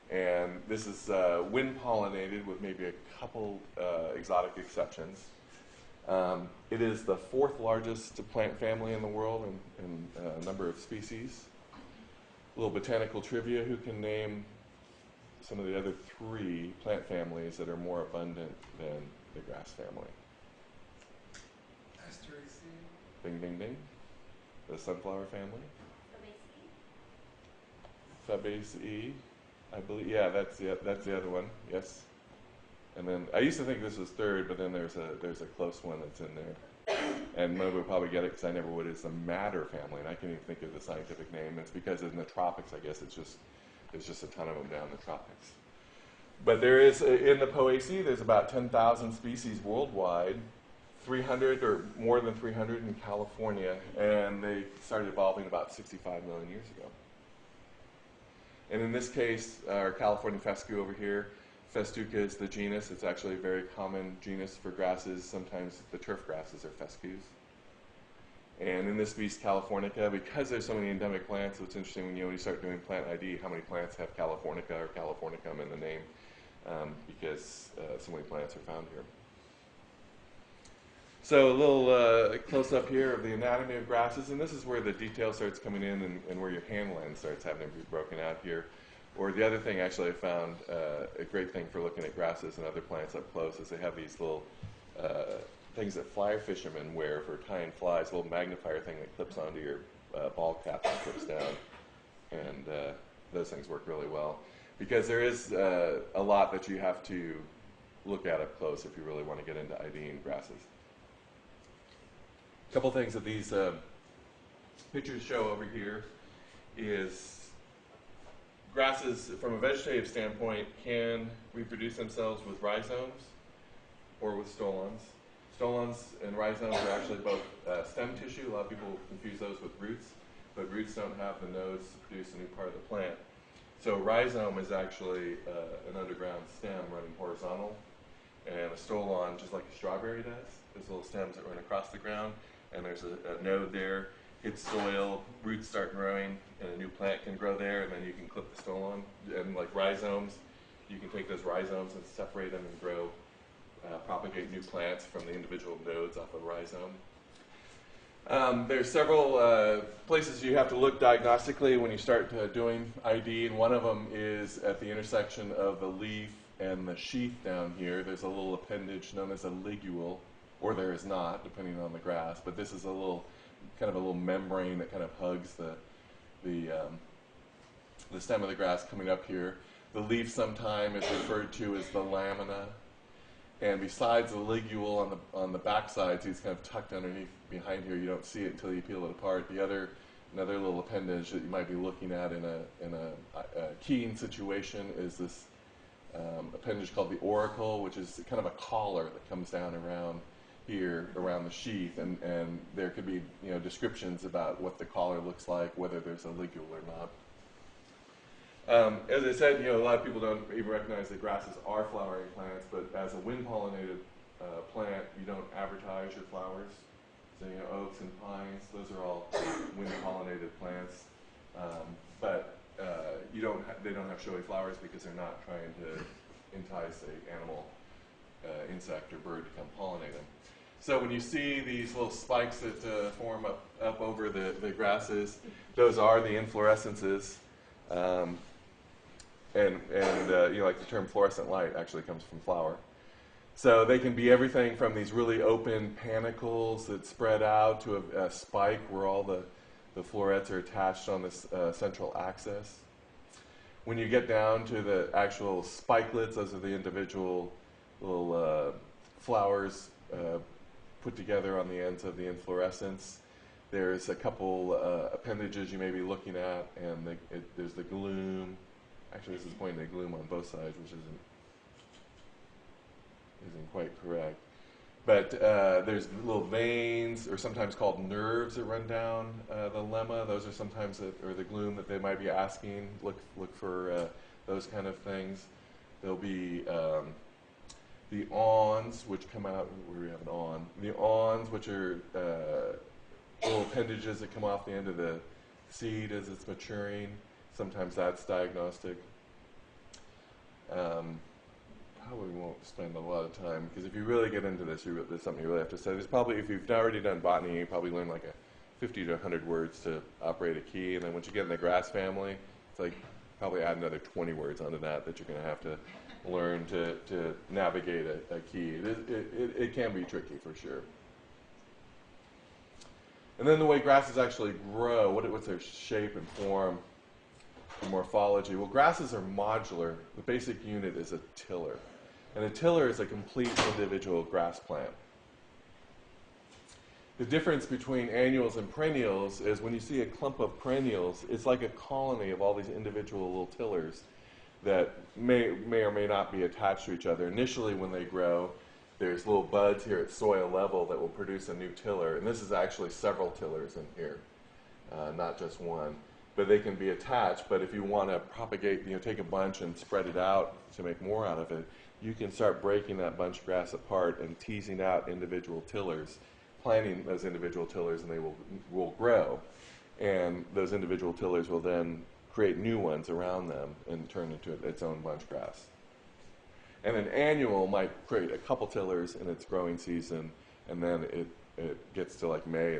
And this is wind-pollinated with maybe a couple exotic exceptions. It is the 4th largest plant family in the world in number of species. A little botanical trivia, who can name some of the other 3 plant families that are more abundant than the grass family? Ding, ding, ding. The sunflower family. Fabaceae, I believe. Yeah, that's the other one. Yes. And then I used to think this was 3rd, but then there's a close one that's in there. And nobody will probably get it because I never would. It's the madder family, and I can't even think of the scientific name. It's because in the tropics, I guess there's just a ton of them down in the tropics. But there is in the Poaceae, there's about 10,000 species worldwide. 300 or more than 300 in California, and they started evolving about 65 million years ago. And in this case, our California fescue over here, Festuca is the genus. It's actually a very common genus for grasses. Sometimes the turf grasses are fescues. And in this species, Californica, because there's so many endemic plants, it's interesting when you start doing plant ID, how many plants have Californica or Californicum in the name, because so many plants are found here. So a little close-up here of the anatomy of grasses, and this is where the detail starts coming in and where your hand lens starts having to be broken out here. Or the other thing, actually, I found a great thing for looking at grasses and other plants up close is they have these little things that fly fishermen wear for tying flies, a little magnifier thing that clips onto your ball cap and clips down. And those things work really well. Because there is a lot that you have to look at up close if you really want to get into IDing grasses. A couple things that these pictures show over here is grasses, from a vegetative standpoint, can reproduce themselves with rhizomes or with stolons. Stolons and rhizomes are actually both stem tissue. A lot of people confuse those with roots, but roots don't have the nodes to produce a new part of the plant. So a rhizome is actually an underground stem running horizontal, and a stolon, just like a strawberry does, there's little stems that run across the ground. and there's a node there, hits soil, roots start growing, and a new plant can grow there, and then you can clip the stole on. And like rhizomes, you can take those rhizomes and separate them and grow, propagate new plants from the individual nodes off a rhizome. There's several places you have to look diagnostically when you start doing ID, and one of them is at the intersection of the leaf and the sheath down here. There's a little appendage known as a ligule, or there is not, depending on the grass, but this is a little, kind of a little membrane that kind of hugs the stem of the grass coming up here. The leaf sometimes is referred to as the lamina. And besides the ligule on the backside, it's kind of tucked underneath behind here. You don't see it until you peel it apart. Another little appendage that you might be looking at in a keying situation is this appendage called the auricle, which is kind of a collar that comes down around here, around the sheath, and there could be descriptions about what the collar looks like, whether there's a ligule or not. As I said, a lot of people don't even recognize that grasses are flowering plants, but as a wind-pollinated plant, you don't advertise your flowers. So, oaks and pines, those are all wind-pollinated plants. But they don't have showy flowers because they're not trying to entice an animal, insect, or bird to come pollinate them. So when you see these little spikes that form up over the grasses, those are the inflorescences. Like the term fluorescent light actually comes from flower. So they can be everything from these really open panicles that spread out to a spike where all the florets are attached on this central axis. When you get down to the actual spikelets, those are the individual little flowers put together on the ends of the inflorescence. There's a couple appendages you may be looking at, and there's the glume. Actually, this is pointing to glume on both sides, which isn't quite correct. But there's little veins, or sometimes called nerves, that run down the lemma. Those are sometimes, or the glume that they might be asking. Look for those kind of things. There'll be the awns, which come out where we have an awn. The awns, which are little appendages that come off the end of the seed as it's maturing. Sometimes that's diagnostic. Probably won't spend a lot of time, because if you really get into this, there's something you really have to study. There's probably, if you've already done botany, you probably learn like 50 to 100 words to operate a key, and then once you get in the grass family, it's like probably add another 20 words onto that you're going to have to learn to navigate a key. It can be tricky for sure. And then the way grasses actually grow, what's their shape and form, and morphology? Well, grasses are modular. The basic unit is a tiller. And a tiller is a complete individual grass plant. The difference between annuals and perennials is when you see a clump of perennials, it's like a colony of all these individual little tillers that may or may not be attached to each other. Initially, when they grow, there's little buds here at soil level that will produce a new tiller. And this is actually several tillers in here, not just one. But they can be attached. But if you want to propagate, take a bunch and spread it out to make more out of it, you can start breaking that bunch of grass apart and teasing out individual tillers, planting those individual tillers, and they will grow. And those individual tillers will then create new ones around them and turn into its own bunch grass. And an annual might create a couple tillers in its growing season, and then it gets to like May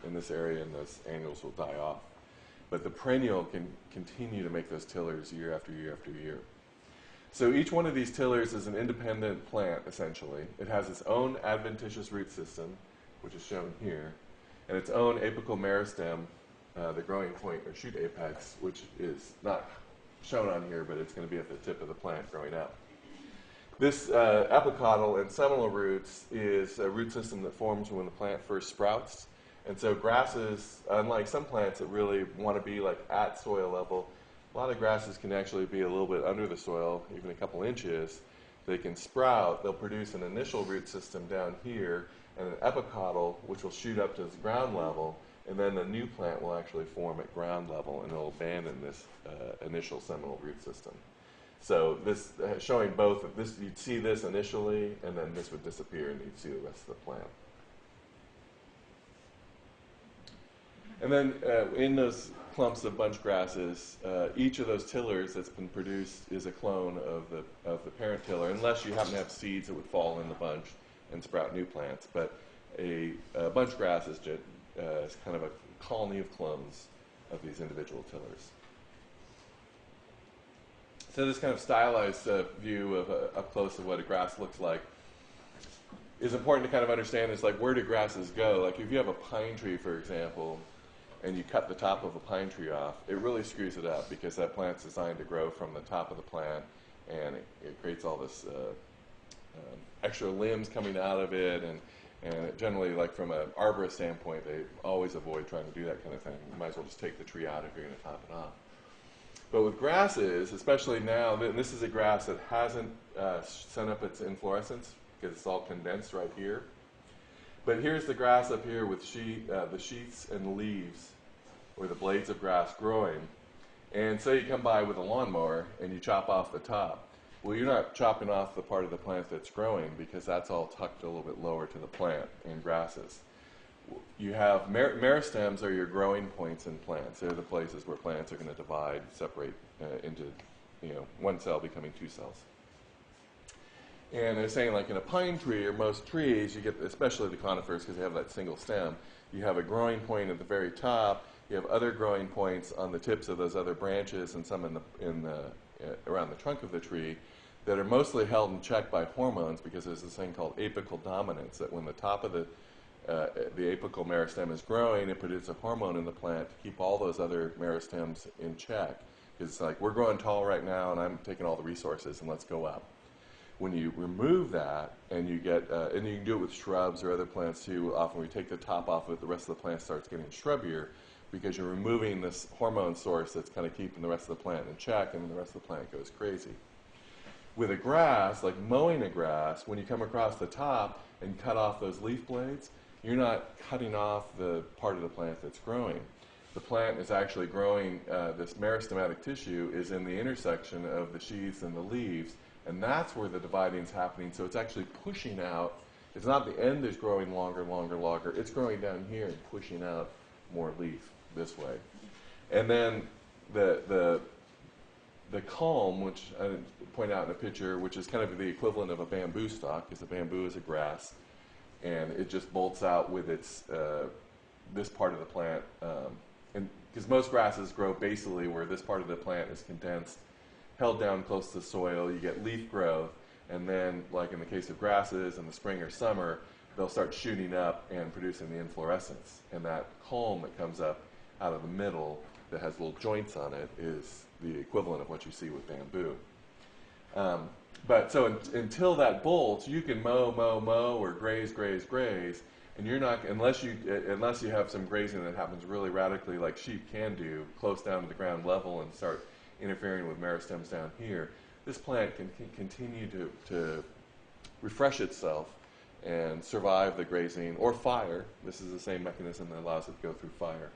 in this area, and those annuals will die off. But the perennial can continue to make those tillers year after year after year. So each one of these tillers is an independent plant, essentially. It has its own adventitious root system, which is shown here, and its own apical meristem, the growing point or shoot apex, which is not shown on here, but it's going to be at the tip of the plant growing out. This apicotyl and seminal roots is a root system that forms when the plant first sprouts. And so grasses, unlike some plants that really want to be like at soil level, a lot of grasses can actually be a little bit under the soil, even a couple inches. They can sprout. They'll produce an initial root system down here and an epicotyl, which will shoot up to its ground level, and then the new plant will actually form at ground level, and it'll abandon this initial seminal root system. So this showing both of this, you'd see this initially, and then this would disappear, and you'd see the rest of the plant. And then in those clumps of bunch grasses, each of those tillers that's been produced is a clone of the parent tiller, unless you happen to have seeds that would fall in the bunch and sprout new plants. But a bunch grass is kind of a colony of clones of these individual tillers. So this kind of stylized view of up close of what a grass looks like is important to kind of understand. Is like, where do grasses go? Like if you have a pine tree, for example, and you cut the top of a pine tree off, it really screws it up because that plant's designed to grow from the top of the plant, and it creates all this extra limbs coming out of it, and it generally, like from an arborist standpoint, they always avoid trying to do that kind of thing. You might as well just take the tree out if you're going to top it off. But with grasses, especially now, and this is a grass that hasn't sent up its inflorescence because it's all condensed right here. But here's the grass up here with the sheaths and the leaves, or the blades of grass growing. And say you come by with a lawnmower and you chop off the top. Well, you're not chopping off the part of the plant that's growing because that's all tucked a little bit lower to the plant in grasses. You have meristems are your growing points in plants. They're the places where plants are going to divide, separate into one cell becoming two cells. And they're saying, like in a pine tree or most trees, you get, especially the conifers because they have that single stem, you have a growing point at the very top. You have other growing points on the tips of those other branches and some around the trunk of the tree that are mostly held in check by hormones, because there's this thing called apical dominance, that when the top of the apical meristem is growing, it produces a hormone in the plant to keep all those other meristems in check. It's like, we're growing tall right now and I'm taking all the resources and let's go up. When you remove that, and you get, and you can do it with shrubs or other plants too, often when you take the top off of it, the rest of the plant starts getting shrubbier because you're removing this hormone source that's kind of keeping the rest of the plant in check, and then the rest of the plant goes crazy. With a grass, like mowing a grass, when you come across the top and cut off those leaf blades, you're not cutting off the part of the plant that's growing. The plant is actually growing, this meristematic tissue is in the intersection of the sheaths and the leaves, and that's where the dividing is happening. So it's actually pushing out. It's not the end is growing longer. It's growing down here and pushing out more leaf this way. And then the culm, which I point out in a picture, which is kind of the equivalent of a bamboo stalk, because the bamboo is a grass, and it just bolts out with its this part of the plant. And because most grasses grow basally where this part of the plant is condensed, held down close to the soil, you get leaf growth, and then, like in the case of grasses in the spring or summer, they'll start shooting up and producing the inflorescence. And that culm that comes up out of the middle that has little joints on it is the equivalent of what you see with bamboo. But so until that bolts, you can mow or graze, and you're not, unless you have some grazing that happens really radically, like sheep can do, close down to the ground level and start interfering with meristems down here. This plant can continue to refresh itself and survive the grazing or fire. This is the same mechanism that allows it to go through fire.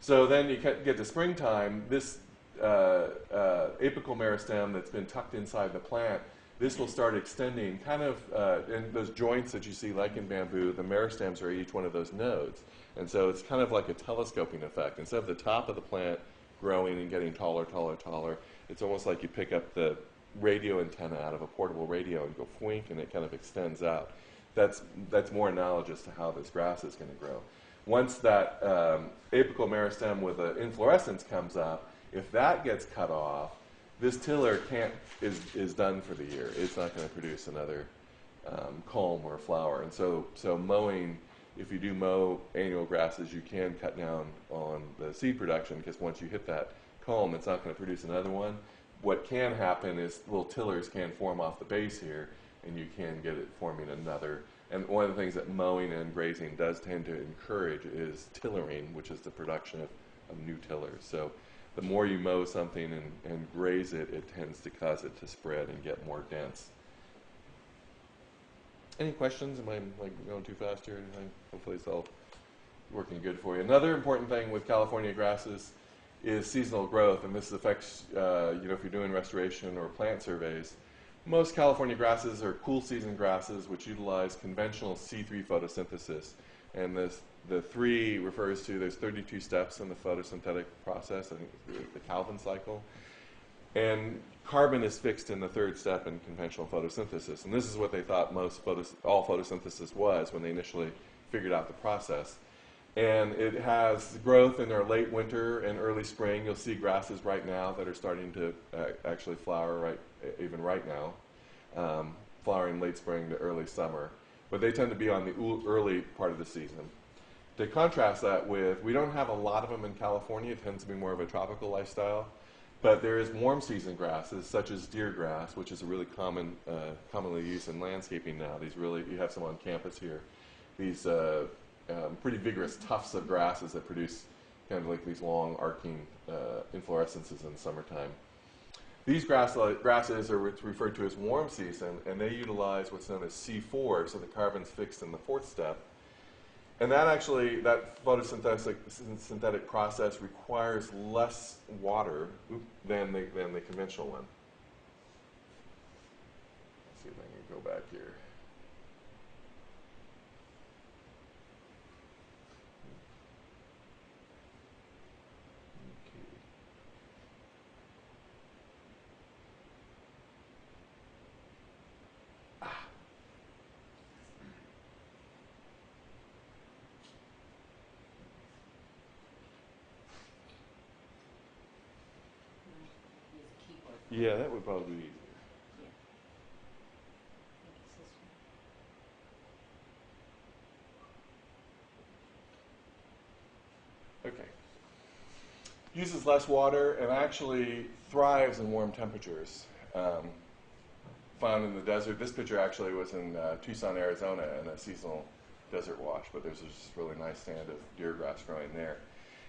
So then you get to springtime, this apical meristem that's been tucked inside the plant, this will start extending kind of in those joints that you see like in bamboo. The meristems are each one of those nodes. And so it's kind of like a telescoping effect. Instead of the top of the plant growing and getting taller, it's almost like you pick up the radio antenna out of a portable radio and go fwink, and it kind of extends out. That's more analogous to how this grass is going to grow. Once that apical meristem with an inflorescence comes up, if that gets cut off, this tiller is done for the year. It's not going to produce another culm or flower. And so mowing, if you do mow annual grasses, you can cut down on the seed production, because once you hit that culm, it's not going to produce another one. What can happen is little tillers can form off the base here, and you can get it forming another. And one of the things that mowing and grazing does tend to encourage is tillering, which is the production of new tillers. So the more you mow something and graze it, it tends to cause it to spread and get more dense. Any questions? Am I going too fast here? Hopefully it's all working good for you. Another important thing with California grasses is seasonal growth, and this affects, if you're doing restoration or plant surveys. Most California grasses are cool season grasses which utilize conventional C3 photosynthesis And the 3 refers to, there's 32 steps in the photosynthetic process, I think the Calvin cycle. And carbon is fixed in the 3rd step in conventional photosynthesis. And this is what they thought all photosynthesis was when they initially figured out the process. And it has growth in our late winter and early spring. You'll see grasses right now that are starting to actually flower even right now, flowering late spring to early summer. But they tend to be on the early part of the season. To contrast that with, we don't have a lot of them in California. It tends to be more of a tropical lifestyle. But there is warm season grasses, such as deer grass, which is a really commonly used in landscaping now. You have some on campus here. These pretty vigorous tufts of grasses that produce kind of like these long arcing inflorescences in the summertime. These grasses are referred to as warm season, and they utilize what's known as C4, so the carbon's fixed in the 4th step. And that photosynthetic process requires less water than the conventional one. Let's see if I can go back here. Yeah, that would probably be easier. Okay. Uses less water and actually thrives in warm temperatures. Found in the desert. This picture actually was in Tucson, Arizona, in a seasonal desert wash, but there's this really nice stand of deer grass growing there.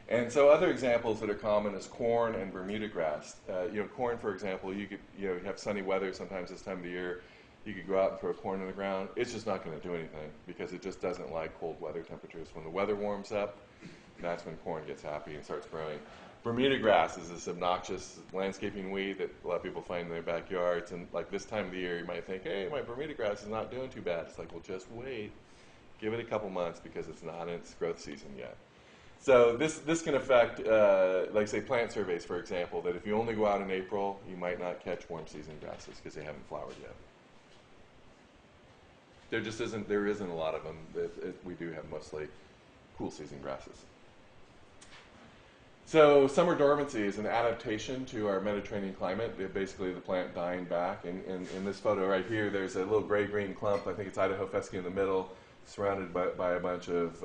And so other examples that are common is corn and Bermuda grass. Corn, for example, you have sunny weather sometimes this time of the year. You could go out and throw corn in the ground. It's just not going to do anything because it just doesn't like cold weather temperatures. When the weather warms up, that's when corn gets happy and starts growing. Bermuda grass is this obnoxious landscaping weed that a lot of people find in their backyards. And like this time of the year, you might think, hey, my Bermuda grass is not doing too bad. It's like, well, just wait. Give it a couple months because it's not in its growth season yet. So this can affect, like say, plant surveys, for example, that if you only go out in April, you might not catch warm season grasses because they haven't flowered yet. There isn't a lot of them. We do have mostly cool season grasses. So summer dormancy is an adaptation to our Mediterranean climate. Basically, the plant dying back. And in this photo right here, there's a little gray-green clump. I think it's Idaho fescue in the middle, surrounded by a bunch of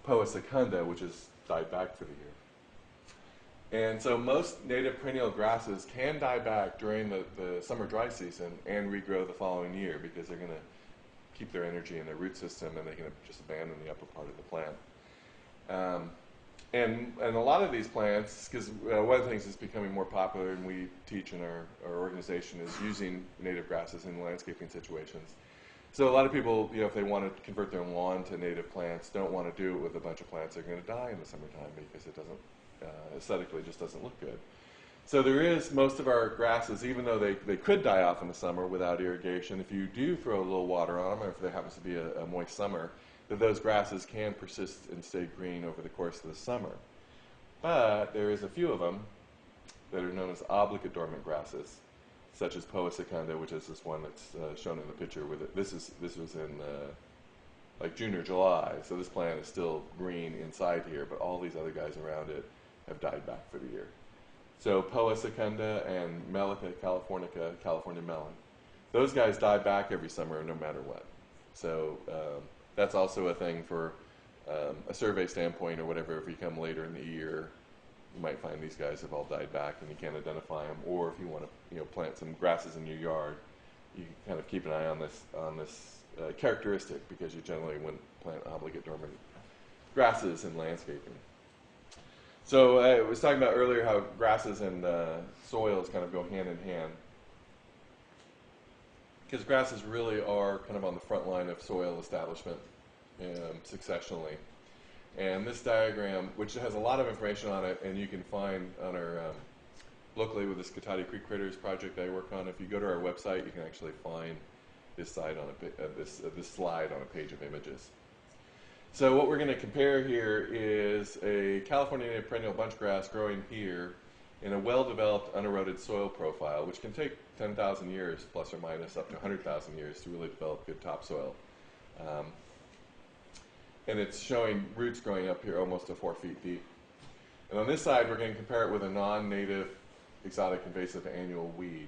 Poa secunda, which has died back for the year. And so most native perennial grasses can die back during the summer dry season and regrow the following year because they're going to keep their energy in their root system and they can just abandon the upper part of the plant. And a lot of these plants, because one of the things that's becoming more popular and we teach in our organization is using native grasses in landscaping situations. So a lot of people, if they want to convert their lawn to native plants, don't want to do it with a bunch of plants that are going to die in the summertime because it doesn't, aesthetically just doesn't look good. So there is, most of our grasses, even though they could die off in the summer without irrigation, if you do throw a little water on them, or if there happens to be a moist summer, that those grasses can persist and stay green over the course of the summer. But there is a few of them that are known as obligate dormant grasses, such as Poa secunda, which is this one that's shown in the picture with it. This was in like June or July, so this plant is still green inside here, but all these other guys around it have died back for the year. So Poa secunda and Melica californica, California melon, those guys die back every summer no matter what. So that's also a thing for a survey standpoint or whatever. If you come later in the year, you might find these guys have all died back and you can't identify them. Or if you want to plant some grasses in your yard, you can kind of keep an eye on this characteristic because you generally wouldn't plant obligate dormant grasses in landscaping. So I was talking about earlier how grasses and soils kind of go hand in hand. Because grasses really are kind of on the front line of soil establishment successionally. And this diagram, which has a lot of information on it, and you can find on our, locally with the Scotati Creek Critters project I work on, if you go to our website, you can actually find this slide on this slide on a page of images. So what we're going to compare here is a California native perennial bunch grass growing here in a well-developed uneroded soil profile, which can take 10,000 years plus or minus up to 100,000 years to really develop good topsoil. And it's showing roots growing up here almost to 4 feet deep. And on this side, we're going to compare it with a non-native exotic invasive annual weed.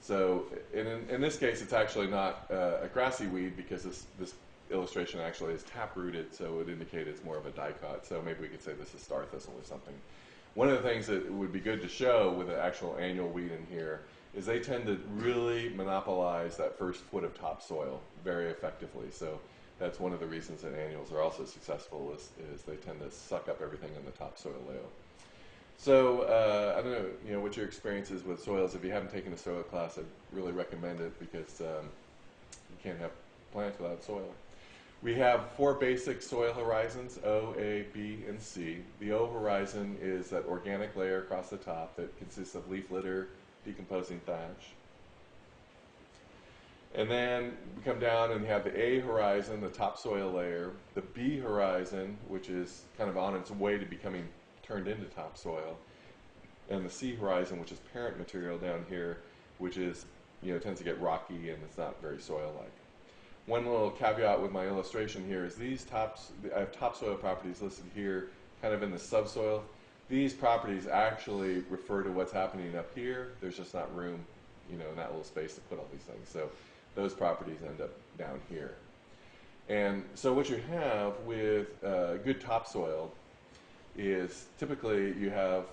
So in this case, it's actually not a grassy weed because this illustration actually is tap-rooted, so it would indicate it's more of a dicot. So maybe we could say this is star thistle or something. One of the things that would be good to show with an actual annual weed in here is they tend to really monopolize that first foot of topsoil very effectively. So that's one of the reasons that annuals are also successful is they tend to suck up everything in the topsoil layer. So I don't know, what your experience is with soils. If you haven't taken a soil class, I'd really recommend it because you can't have plants without soil. We have 4 basic soil horizons, O, A, B, and C. The O horizon is that organic layer across the top that consists of leaf litter, decomposing thatch. And then we come down and you have the A horizon, the topsoil layer, the B horizon, which is kind of on its way to becoming turned into topsoil, and the C horizon, which is parent material down here, which is, tends to get rocky and it's not very soil-like. One little caveat with my illustration here is I have topsoil properties listed here, kind of in the subsoil. These properties actually refer to what's happening up here. There's just not room, in that little space to put all these things. So those properties end up down here. And so what you have with good topsoil is typically you have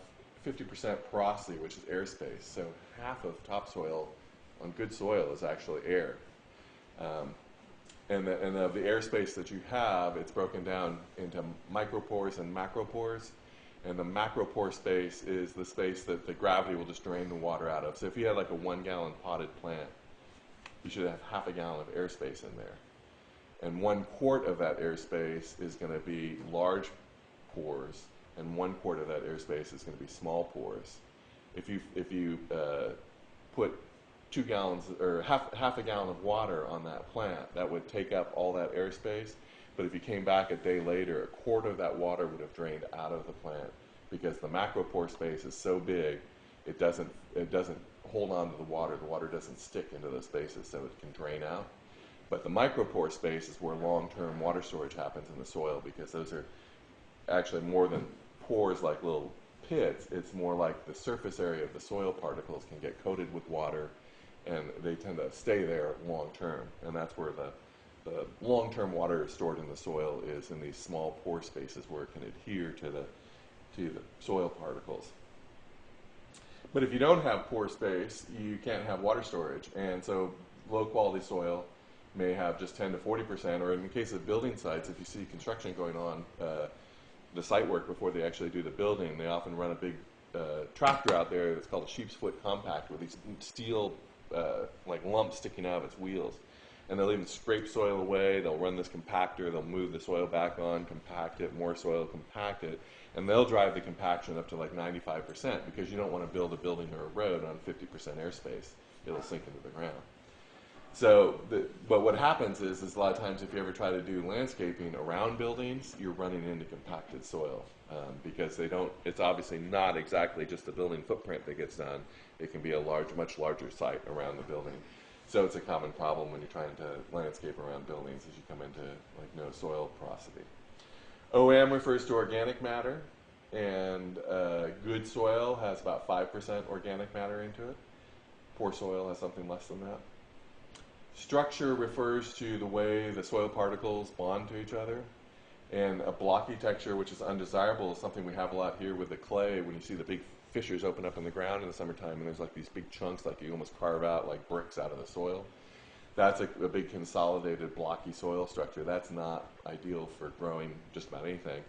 50% porosity, which is airspace. So half of topsoil on good soil is actually air. And of the airspace that you have, it's broken down into micropores and macropores. And the macropore space is the space that the gravity will just drain the water out of. So if you had like a 1-gallon potted plant, you should have half a gallon of airspace in there. And 1 quart of that airspace is going to be large pores, and 1 quart of that airspace is going to be small pores. If you put 2 gallons or half a gallon of water on that plant, that would take up all that airspace. But if you came back a day later, a quart of that water would have drained out of the plant because the macropore space is so big, it doesn't hold on to the water. The water doesn't stick into those spaces, so it can drain out. But the micropore space is where long-term water storage happens in the soil, because those are actually more than pores like little pits. It's more like the surface area of the soil particles can get coated with water, and they tend to stay there long-term. And that's where the long-term water stored in the soil is in these small pore spaces where it can adhere to the soil particles. But if you don't have pore space, you can't have water storage. And so low-quality soil may have just 10 to 40%, or in the case of building sites, if you see construction going on, the site work before they actually do the building, they often run a big tractor out there that's called a sheep's foot compact with these steel like lumps sticking out of its wheels. And they'll even scrape soil away, they'll run this compactor, they'll move the soil back on, compact it, more soil, compact it, and they'll drive the compaction up to like 95% because you don't want to build a building or a road on 50% airspace. It'll sink into the ground. So, but what happens is a lot of times if you ever try to do landscaping around buildings, you're running into compacted soil because it's obviously not exactly just the building footprint that gets done. It can be a much larger site around the building. So it's a common problem when you're trying to landscape around buildings as you come into like no soil porosity. OM refers to organic matter, and good soil has about 5% organic matter into it. Poor soil has something less than that. Structure refers to the way the soil particles bond to each other. And a blocky texture, which is undesirable, is something we have a lot here with the clay. When you see the big fissures open up in the ground in the summertime, and there's like these big chunks like you almost carve out like bricks out of the soil. That's a big consolidated blocky soil structure. That's not ideal for growing just about anything.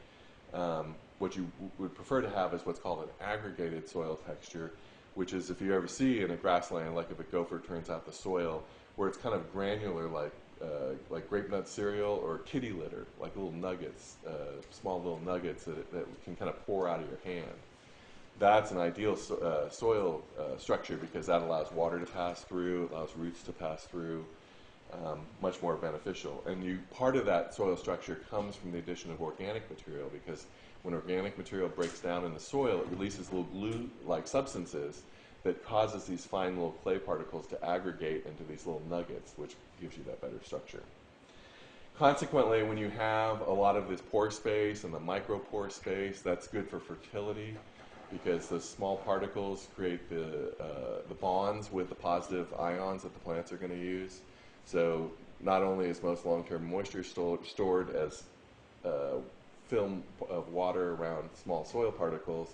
What you would prefer to have is what's called an aggregated soil texture, which is if you ever see in a grassland, like if a gopher turns out the soil, where it's kind of granular like grape nut cereal or kitty litter, like little nuggets, small little nuggets that can kind of pour out of your hand. That's an ideal soil structure because that allows water to pass through, allows roots to pass through. much more beneficial. And part of that soil structure comes from the addition of organic material, because when organic material breaks down in the soil, it releases little glue-like substances that causes these fine little clay particles to aggregate into these little nuggets, which gives you that better structure. Consequently, when you have a lot of this pore space and the micropore space, that's good for fertility, because those small particles create the bonds with the positive ions that the plants are going to use. So not only is most long-term moisture stored as film of water around small soil particles,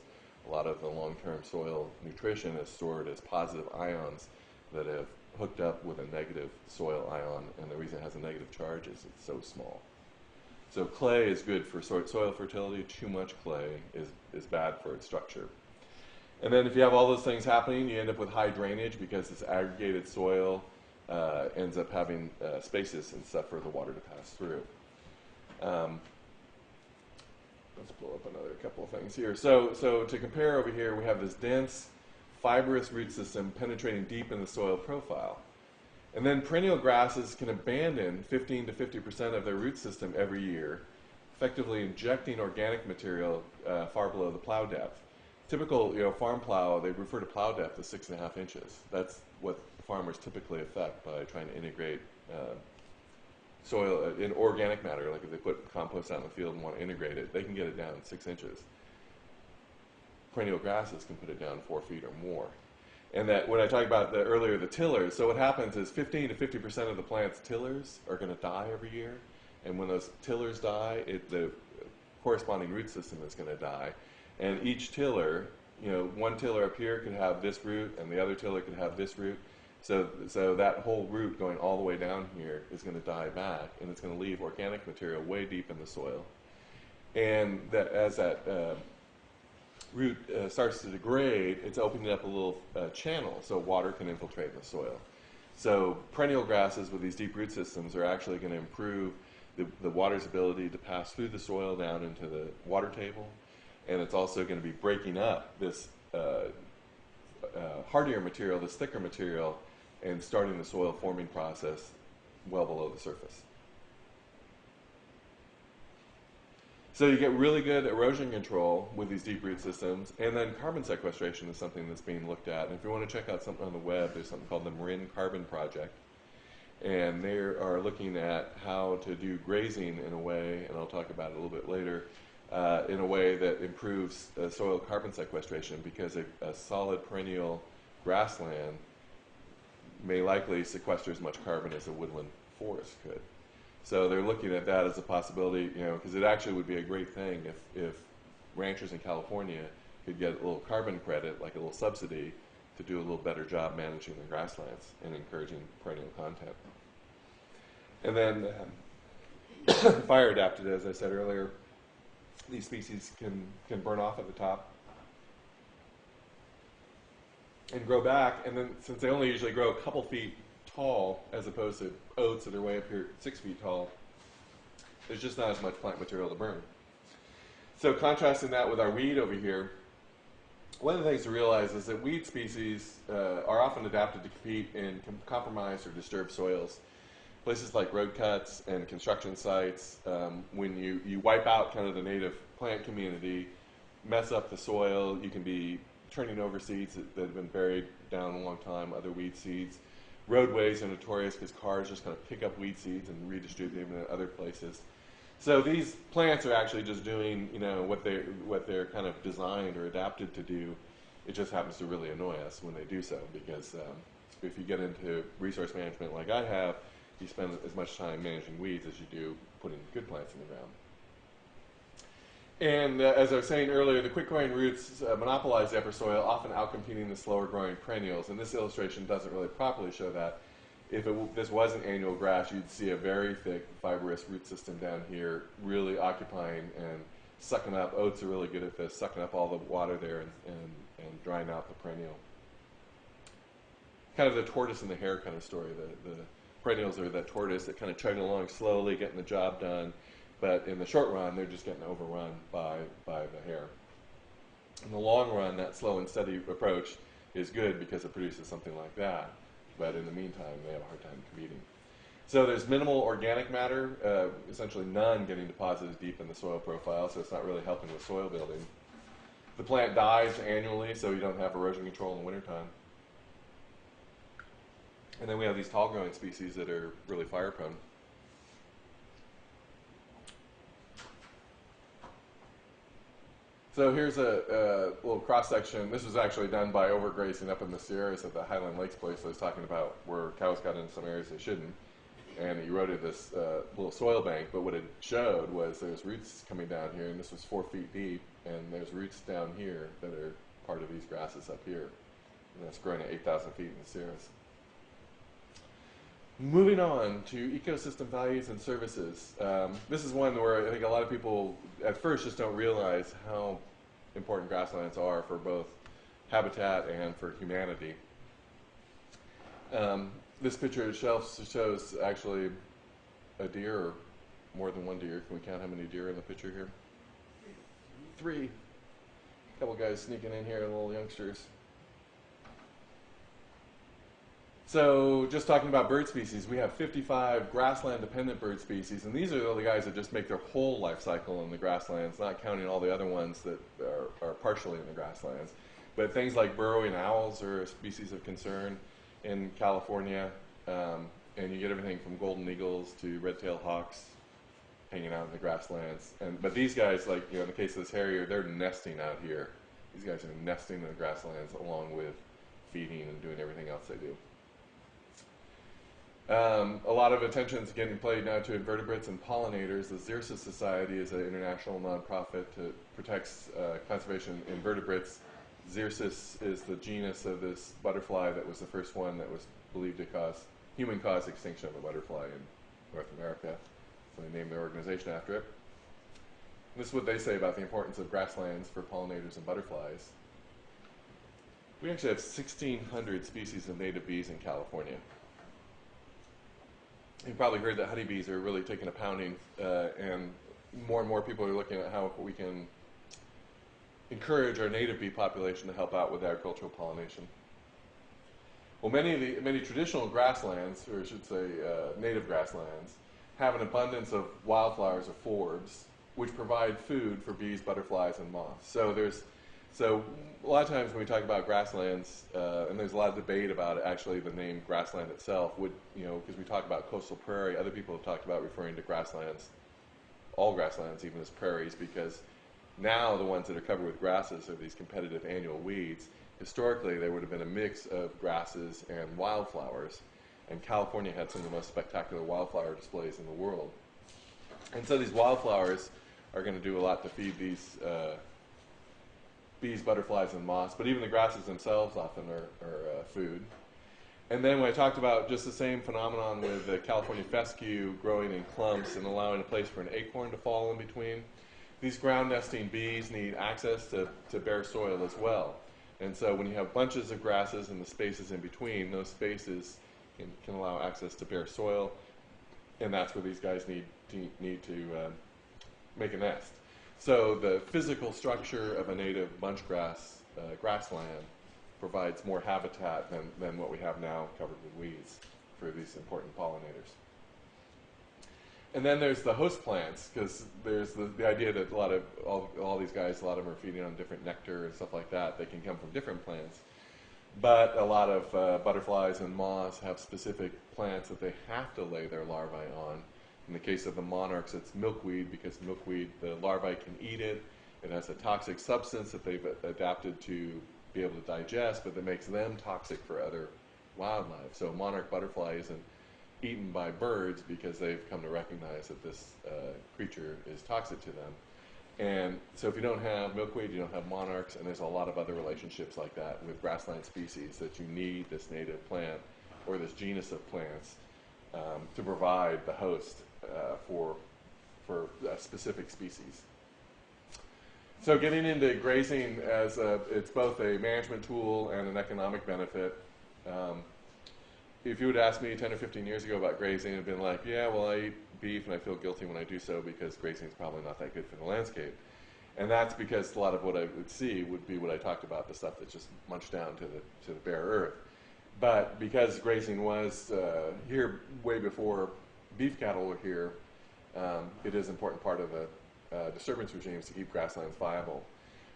a lot of the long-term soil nutrition is stored as positive ions that have hooked up with a negative soil ion, and the reason it has a negative charge is it's so small. So clay is good for soil fertility. Too much clay is bad for its structure. And then if you have all those things happening, you end up with high drainage, because this aggregated soil ends up having spaces and stuff for the water to pass through. Let's pull up another couple of things here. So to compare over here, we have this dense, fibrous root system penetrating deep in the soil profile. And then perennial grasses can abandon 15 to 50% of their root system every year, effectively injecting organic material far below the plow depth. Typical farm plow, they refer to plow depth as 6.5 inches. That's what farmers typically affect by trying to integrate soil in organic matter. Like if they put compost out in the field and want to integrate it, they can get it down 6 inches. Perennial grasses can put it down 4 feet or more. And that when I talked about earlier the tillers, so what happens is 15 to 50% of the plant's tillers are going to die every year. And when those tillers die, the corresponding root system is going to die. And each tiller, one tiller up here could have this root, and the other tiller could have this root. So that whole root going all the way down here is going to die back, and it's going to leave organic material way deep in the soil. And as that root starts to degrade, it's opening up a little channel so water can infiltrate in the soil. So perennial grasses with these deep root systems are actually going to improve the water's ability to pass through the soil down into the water table, and it's also going to be breaking up this hardier material, this thicker material, and starting the soil forming process well below the surface. So you get really good erosion control with these deep root systems, and then carbon sequestration is something that's being looked at. And if you want to check out something on the web, there's something called the Marin Carbon Project, and they are looking at how to do grazing in a way, and I'll talk about it a little bit later, in a way that improves soil carbon sequestration, because a solid perennial grassland may likely sequester as much carbon as a woodland forest could. So they're looking at that as a possibility, because it actually would be a great thing if ranchers in California could get a little carbon credit, like a little subsidy, to do a little better job managing their grasslands and encouraging perennial content. And then fire adapted, as I said earlier, these species can burn off at the top and grow back, and then since they only usually grow a couple feet tall as opposed to oats that are way up here 6 feet tall, there's just not as much plant material to burn. So contrasting that with our weed over here, one of the things to realize is that weed species are often adapted to compete in compromised or disturbed soils. Places like road cuts and construction sites, when you wipe out kind of the native plant community, mess up the soil, you can be turning over seeds that have been buried down a long time, other weed seeds. Roadways are notorious because cars just kind of pick up weed seeds and redistribute them to other places. So these plants are actually just doing, what they're kind of designed or adapted to do. It just happens to really annoy us when they do so, because if you get into resource management like I have, you spend as much time managing weeds as you do putting good plants in the ground. And as I was saying earlier, the quick-growing roots monopolize the upper soil, often outcompeting the slower-growing perennials. And this illustration doesn't really properly show that. If this was an annual grass, you'd see a very thick, fibrous root system down here, really occupying and sucking up. Oats are really good at this, sucking up all the water there and drying out the perennial. Kind of the tortoise and the hare kind of story. The perennials are that tortoise that kind of chugging along slowly, getting the job done. But in the short run, they're just getting overrun by the hare. In the long run, that slow and steady approach is good because it produces something like that. But in the meantime, they have a hard time competing. So there's minimal organic matter, essentially none getting deposited deep in the soil profile, so it's not really helping with soil building. The plant dies annually, so you don't have erosion control in the wintertime. And then we have these tall growing species that are really fire prone. So here's a little cross-section. This was actually done by overgrazing up in the Sierras at the Highland Lakes place I was talking about, where cows got into some areas they shouldn't, and it eroded this little soil bank. But what it showed was there's roots coming down here, and this was 4 feet deep, and there's roots down here that are part of these grasses up here. And that's growing at 8,000 feet in the Sierras. Moving on to ecosystem values and services. This is one where I think a lot of people at first just don't realize how important grasslands are for both habitat and for humanity. This picture shows actually a deer, or more than one deer. Can we count how many deer in the picture here? 3. A couple guys sneaking in here, little youngsters. So just talking about bird species, we have 55 grassland-dependent bird species, and these are the guys that just make their whole life cycle in the grasslands, not counting all the other ones that are partially in the grasslands. But things like burrowing owls are a species of concern in California, and you get everything from golden eagles to red-tailed hawks hanging out in the grasslands. But these guys, like in the case of this harrier, they're nesting out here. These guys are nesting in the grasslands along with feeding and doing everything else they do. A lot of attention is getting paid now to invertebrates and pollinators. The Xerces Society is an international nonprofit that protects conservation invertebrates. Xerces is the genus of this butterfly that was the first one that was believed to cause human-caused extinction of a butterfly in North America. So they named their organization after it. This is what they say about the importance of grasslands for pollinators and butterflies. We actually have 1,600 species of native bees in California. You've probably heard that honeybees are really taking a pounding, and more people are looking at how we can encourage our native bee population to help out with agricultural pollination. Well, many traditional grasslands, or I should say native grasslands, have an abundance of wildflowers or forbs, which provide food for bees, butterflies, and moths. So a lot of times when we talk about grasslands, and there's a lot of debate about it, actually the name grassland itself would, because we talk about coastal prairie, other people have talked about referring to grasslands, all grasslands, even as prairies, because now the ones that are covered with grasses are these competitive annual weeds. Historically, there would have been a mix of grasses and wildflowers, and California had some of the most spectacular wildflower displays in the world. And so these wildflowers are going to do a lot to feed these bees, butterflies, and moths, but even the grasses themselves often are food. And then when I talked about just the same phenomenon with the California fescue growing in clumps and allowing a place for an acorn to fall in between, these ground nesting bees need access to bare soil as well. And so when you have bunches of grasses and the spaces in between, those spaces can allow access to bare soil, and that's where these guys need to make a nest. So the physical structure of a native bunchgrass grassland provides more habitat than what we have now covered with weeds for these important pollinators. And then there's the host plants, because there's the idea that all these guys, a lot of them are feeding on different nectar and stuff like that. They can come from different plants. But a lot of butterflies and moths have specific plants that they have to lay their larvae on. In the case of the monarchs, it's milkweed, because milkweed, the larvae can eat it. It has a toxic substance that they've adapted to be able to digest, but that makes them toxic for other wildlife. So monarch butterfly isn't eaten by birds because they've come to recognize that this creature is toxic to them. And so if you don't have milkweed, you don't have monarchs, and there's a lot of other relationships like that with grassland species that you need this native plant or this genus of plants to provide the host for a specific species. So getting into grazing as it's both a management tool and an economic benefit. If you would ask me 10 or 15 years ago about grazing, I'd been like, yeah, well, I eat beef and I feel guilty when I do so because grazing is probably not that good for the landscape. And that's because a lot of what I would see would be what I talked about, the stuff that's just munched down to the bare earth. But because grazing was here way before beef cattle were here, it is an important part of the disturbance regimes to keep grasslands viable.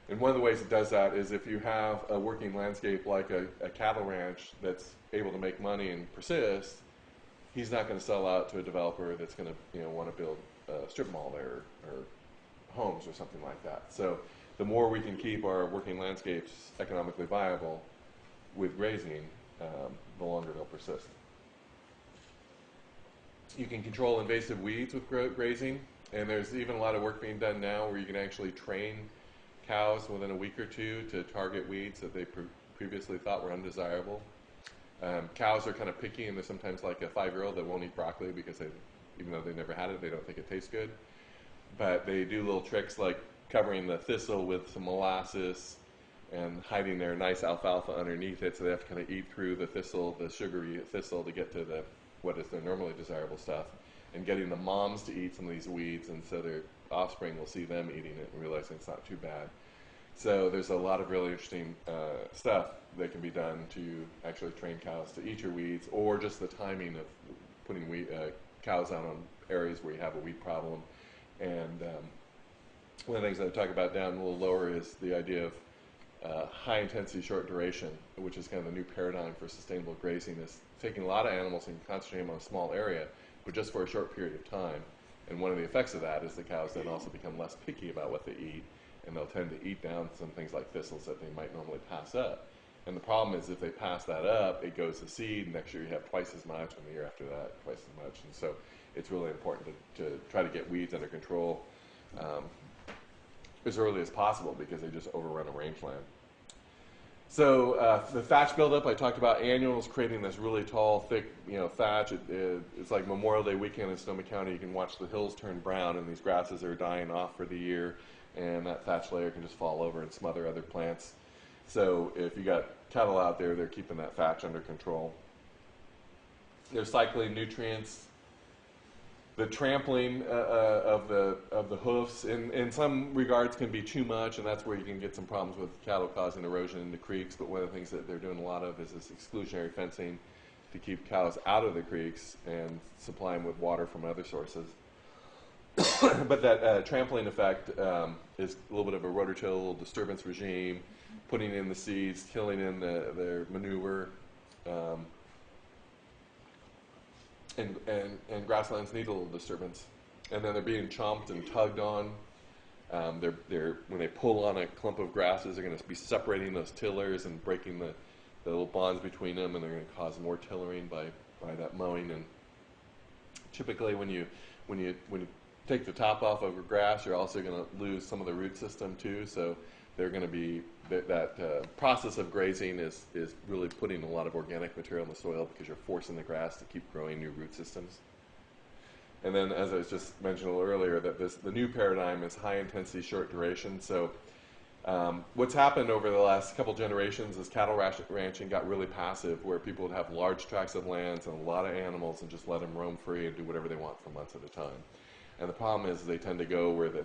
And one of the ways it does that is if you have a working landscape like a cattle ranch that's able to make money and persist, he's not going to sell out to a developer that's going to want to build a strip mall there or homes or something like that. So the more we can keep our working landscapes economically viable with grazing, the longer they'll persist. You can control invasive weeds with grazing, and there's even a lot of work being done now where you can actually train cows within a week or two to target weeds that they previously thought were undesirable. Cows are kind of picky, and they're sometimes like a 5-year-old that won't eat broccoli because even though they never had it, they don't think it tastes good. But they do little tricks like covering the thistle with some molasses and hiding their nice alfalfa underneath it, so they have to kind of eat through the thistle, the sugary thistle, to get to what is their normally desirable stuff, and getting the moms to eat some of these weeds, and so their offspring will see them eating it and realizing it's not too bad. So there's a lot of really interesting stuff that can be done to actually train cows to eat your weeds, or just the timing of putting cows out on areas where you have a weed problem. And one of the things that I talk about down a little lower is the idea of high intensity, short duration, which is kind of the new paradigm for sustainable grazing, is taking a lot of animals and concentrating them on a small area, but just for a short period of time. And one of the effects of that is the cows then also become less picky about what they eat, and they'll tend to eat down some things like thistles that they might normally pass up. And the problem is if they pass that up, it goes to seed, and next year you have twice as much, and the year after that, twice as much. And so it's really important to try to get weeds under control as early as possible because they just overrun a rangeland. So the thatch buildup, I talked about annuals creating this really tall, thick, thatch. It's like Memorial Day weekend in Sonoma County. You can watch the hills turn brown, and these grasses are dying off for the year, and that thatch layer can just fall over and smother other plants. So if you got cattle out there, they're keeping that thatch under control. They're cycling nutrients. The trampling of the hoofs in some regards can be too much, and that's where you can get some problems with cattle causing erosion in the creeks. But one of the things that they're doing a lot of is this exclusionary fencing to keep cows out of the creeks and supply them with water from other sources. But that trampling effect is a little bit of a rototill disturbance regime, putting in the seeds, killing in their manure. And grasslands need a little disturbance, and then they're being chomped and tugged on. When they pull on a clump of grasses, they're going to be separating those tillers and breaking the little bonds between them, and they're going to cause more tillering by that mowing. And typically, when you take the top off of a grass, you're also going to lose some of the root system too. So they're going to be that process of grazing is really putting a lot of organic material in the soil because you're forcing the grass to keep growing new root systems. And then, as I was just mentioned a little earlier, that the new paradigm is high intensity, short duration. So what's happened over the last couple generations is cattle ranching got really passive, where people would have large tracts of lands and a lot of animals and just let them roam free and do whatever they want for months at a time. And the problem is they tend to go where the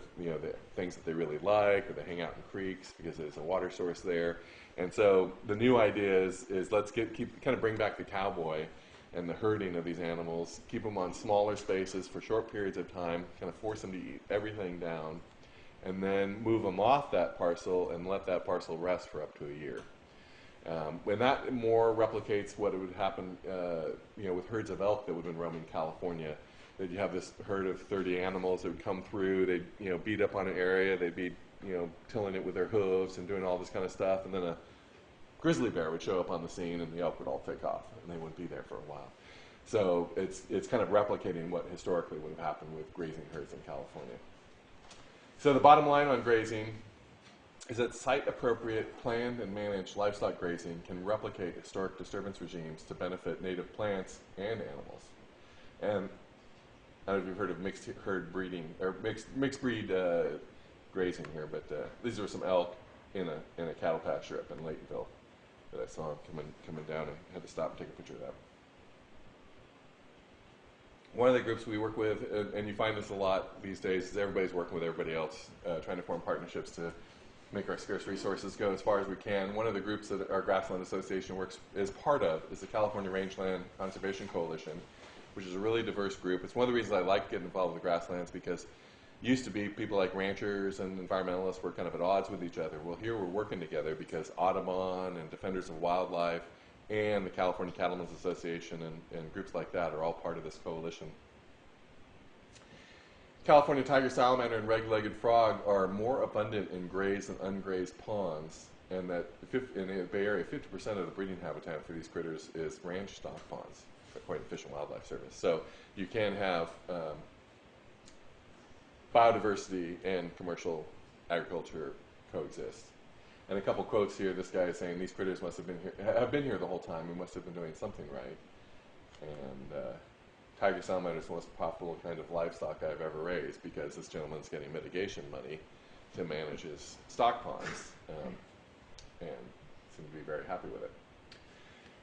things that they really like, or they hang out in creeks because there's a water source there. And so the new idea is let's bring back the cowboy and the herding of these animals, keep them on smaller spaces for short periods of time, kind of force them to eat everything down, and then move them off that parcel and let that parcel rest for up to a year. And that more replicates what would happen with herds of elk that would have been roaming California. That you have this herd of 30 animals that would come through, they'd beat up on an area, they'd be tilling it with their hooves and doing all this kind of stuff, and then a grizzly bear would show up on the scene and the elk would all take off and they wouldn't be there for a while. So it's kind of replicating what historically would have happened with grazing herds in California. So the bottom line on grazing is that site-appropriate, planned and managed livestock grazing can replicate historic disturbance regimes to benefit native plants and animals. And I don't know if you've heard of mixed herd breeding or mixed breed grazing here, but these are some elk in a cattle pasture up in Laytonville that I saw coming down and had to stop and take a picture of that. One of the groups we work with, and you find this a lot these days, is everybody's working with everybody else, trying to form partnerships to make our scarce resources go as far as we can. One of the groups that our Grassland Association works is part of is the California Rangeland Conservation Coalition, which is a really diverse group. It's one of the reasons I like getting involved with the grasslands, because it used to be people like ranchers and environmentalists were kind of at odds with each other. Well, here we're working together because Audubon and Defenders of Wildlife and the California Cattlemen's Association and groups like that are all part of this coalition. California tiger salamander and red-legged frog are more abundant in grazed and ungrazed ponds, and that in the Bay Area, 50% of the breeding habitat for these critters is ranch stock ponds, according to Fish and Wildlife Service. So you can have biodiversity and commercial agriculture coexist. And a couple quotes here. This guy is saying these critters must have been here the whole time. We must have been doing something right. And tiger salamander is the most profitable kind of livestock I've ever raised, because this gentleman's getting mitigation money to manage his stock ponds, and seems to be very happy with it.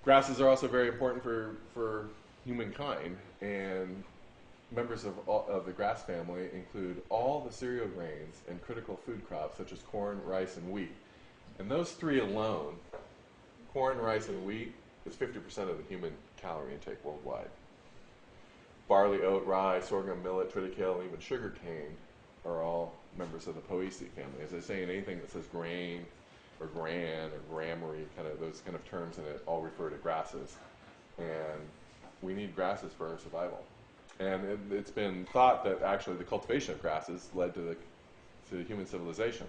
Grasses are also very important for humankind, and members of the grass family include all the cereal grains and critical food crops such as corn, rice, and wheat. And those three alone, corn, rice, and wheat, is 50% of the human calorie intake worldwide. Barley, oat, rye, sorghum, millet, triticale, and even sugar cane are all members of the Poaceae family. As I say, anything that says grain or gran or gramarye, kind of those kind of terms in it, all refer to grasses. And we need grasses for our survival. And it's been thought that actually the cultivation of grasses led to human civilization.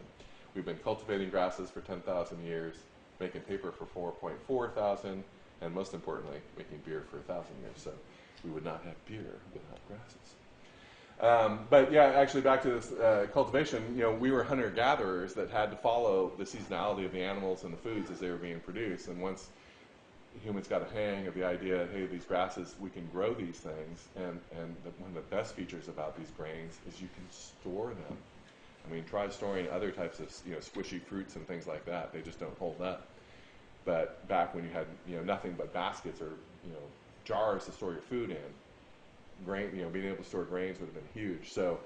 We've been cultivating grasses for 10,000 years, making paper for 4.4 thousand, and most importantly, making beer for 1,000 years. So we would not have beer without grasses. But yeah, actually back to this cultivation, we were hunter-gatherers that had to follow the seasonality of the animals and the foods as they were being produced. And once humans got a hang of the idea, hey, these grasses, we can grow these things, and one of the best features about these grains is you can store them. I mean, try storing other types of squishy fruits and things like that. They just don't hold up. But back when you had nothing but baskets or jars to store your food in, being able to store grains would have been huge. So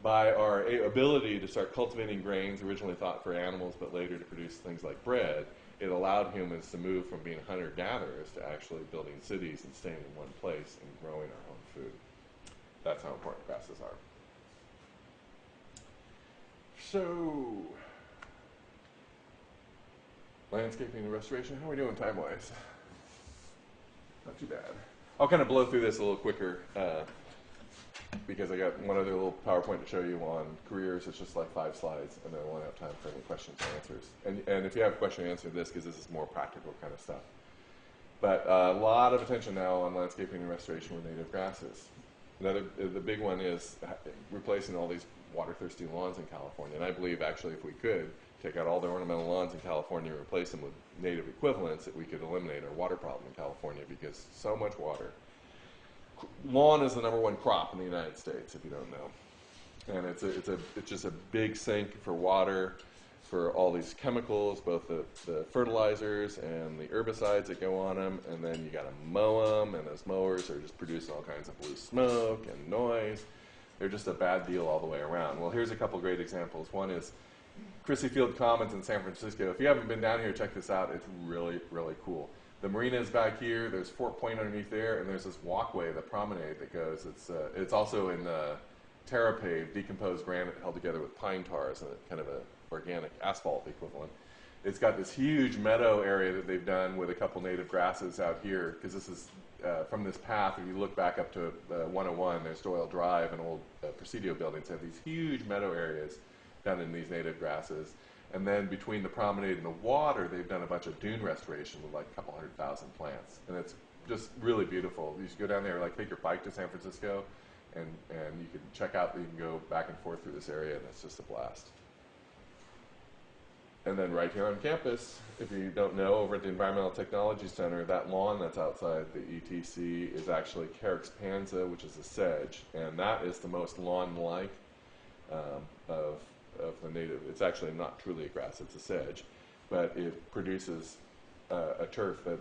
by our ability to start cultivating grains, originally thought for animals, but later to produce things like bread, it allowed humans to move from being hunter-gatherers to actually building cities and staying in one place and growing our own food. That's how important grasses are. So, landscaping and restoration, how are we doing time-wise? Not too bad. I'll kind of blow through this a little quicker because I got one other little PowerPoint to show you on careers. It's just like 5 slides, and then we'll have time for any questions and answers. And if you have a question, answer this, because this is more practical kind of stuff. But a lot of attention now on landscaping and restoration with native grasses. The big one is replacing all these water-thirsty lawns in California. And I believe, actually, if we could take out all the ornamental lawns in California and replace them with native equivalents, that we could eliminate our water problem in California, because so much water. Lawn is the #1 crop in the United States, if you don't know. And it's just a big sink for water, for all these chemicals, both the fertilizers and the herbicides that go on them, and then you got to mow them, and those mowers are just producing all kinds of blue smoke and noise. They're just a bad deal all the way around. Well, here's a couple great examples. One is Crissy Field Commons in San Francisco. If you haven't been down here, check this out. It's really, really cool. The marina is back here. There's Fort Point underneath there, and there's this walkway, the promenade that goes. It's also in terra paved, decomposed granite held together with pine tars and kind of a organic asphalt equivalent. It's got this huge meadow area that they've done with a couple native grasses out here, because this is from this path. If you look back up to 101, there's Doyle Drive and old Presidio buildings have these huge meadow areas done in these native grasses. And then between the promenade and the water, they've done a bunch of dune restoration with like a couple 100,000 plants. And it's just really beautiful. You should go down there, like take your bike to San Francisco, and you can check out, you can go back and forth through this area, and it's just a blast. And then right here on campus, if you don't know, over at the Environmental Technology Center, that lawn that's outside the ETC is actually Carex panza, which is a sedge, and that is the most lawn-like of the native. It's actually not truly a grass, it's a sedge, but it produces a turf that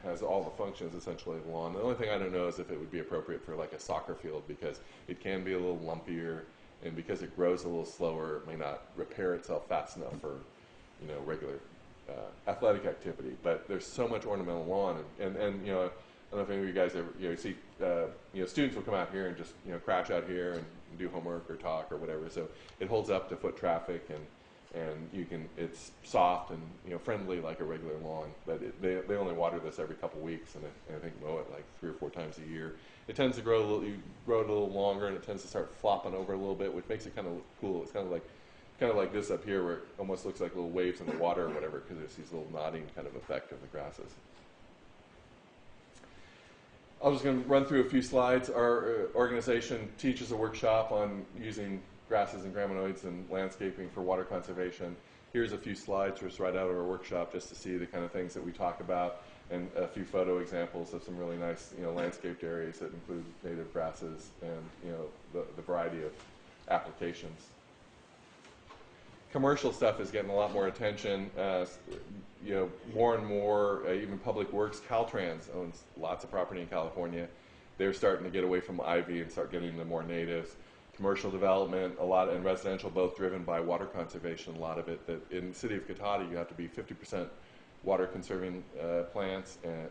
has all the functions essentially of lawn. The only thing I don't know is if it would be appropriate for like a soccer field, because it can be a little lumpier and because it grows a little slower, it may not repair itself fast enough for, regular athletic activity. But there's so much ornamental lawn, and I don't know if any of you guys ever see students will come out here and just crash out here and do homework or talk or whatever. So it holds up to foot traffic, and it's soft and friendly like a regular lawn. But they only water this every couple weeks, and I think mow it like 3 or 4 times a year. It tends to grow you grow it a little longer, and it tends to start flopping over a little bit, which makes it kind of cool. It's kind of like this up here, where it almost looks like little waves in the water or whatever, because there's these little nodding kind of effect of the grasses. I'm just going to run through a few slides. Our organization teaches a workshop on using grasses and graminoids and landscaping for water conservation. Here's a few slides just right out of our workshop, just to see the kind of things that we talk about, and a few photo examples of some really nice landscaped areas that include native grasses and the variety of applications. Commercial stuff is getting a lot more attention. More and more, even Public Works, Caltrans owns lots of property in California. They're starting to get away from ivy and start getting into more natives. Commercial development, a lot, and residential, both driven by water conservation. A lot of it, that in the city of Cotati, you have to be 50% water conserving plants, and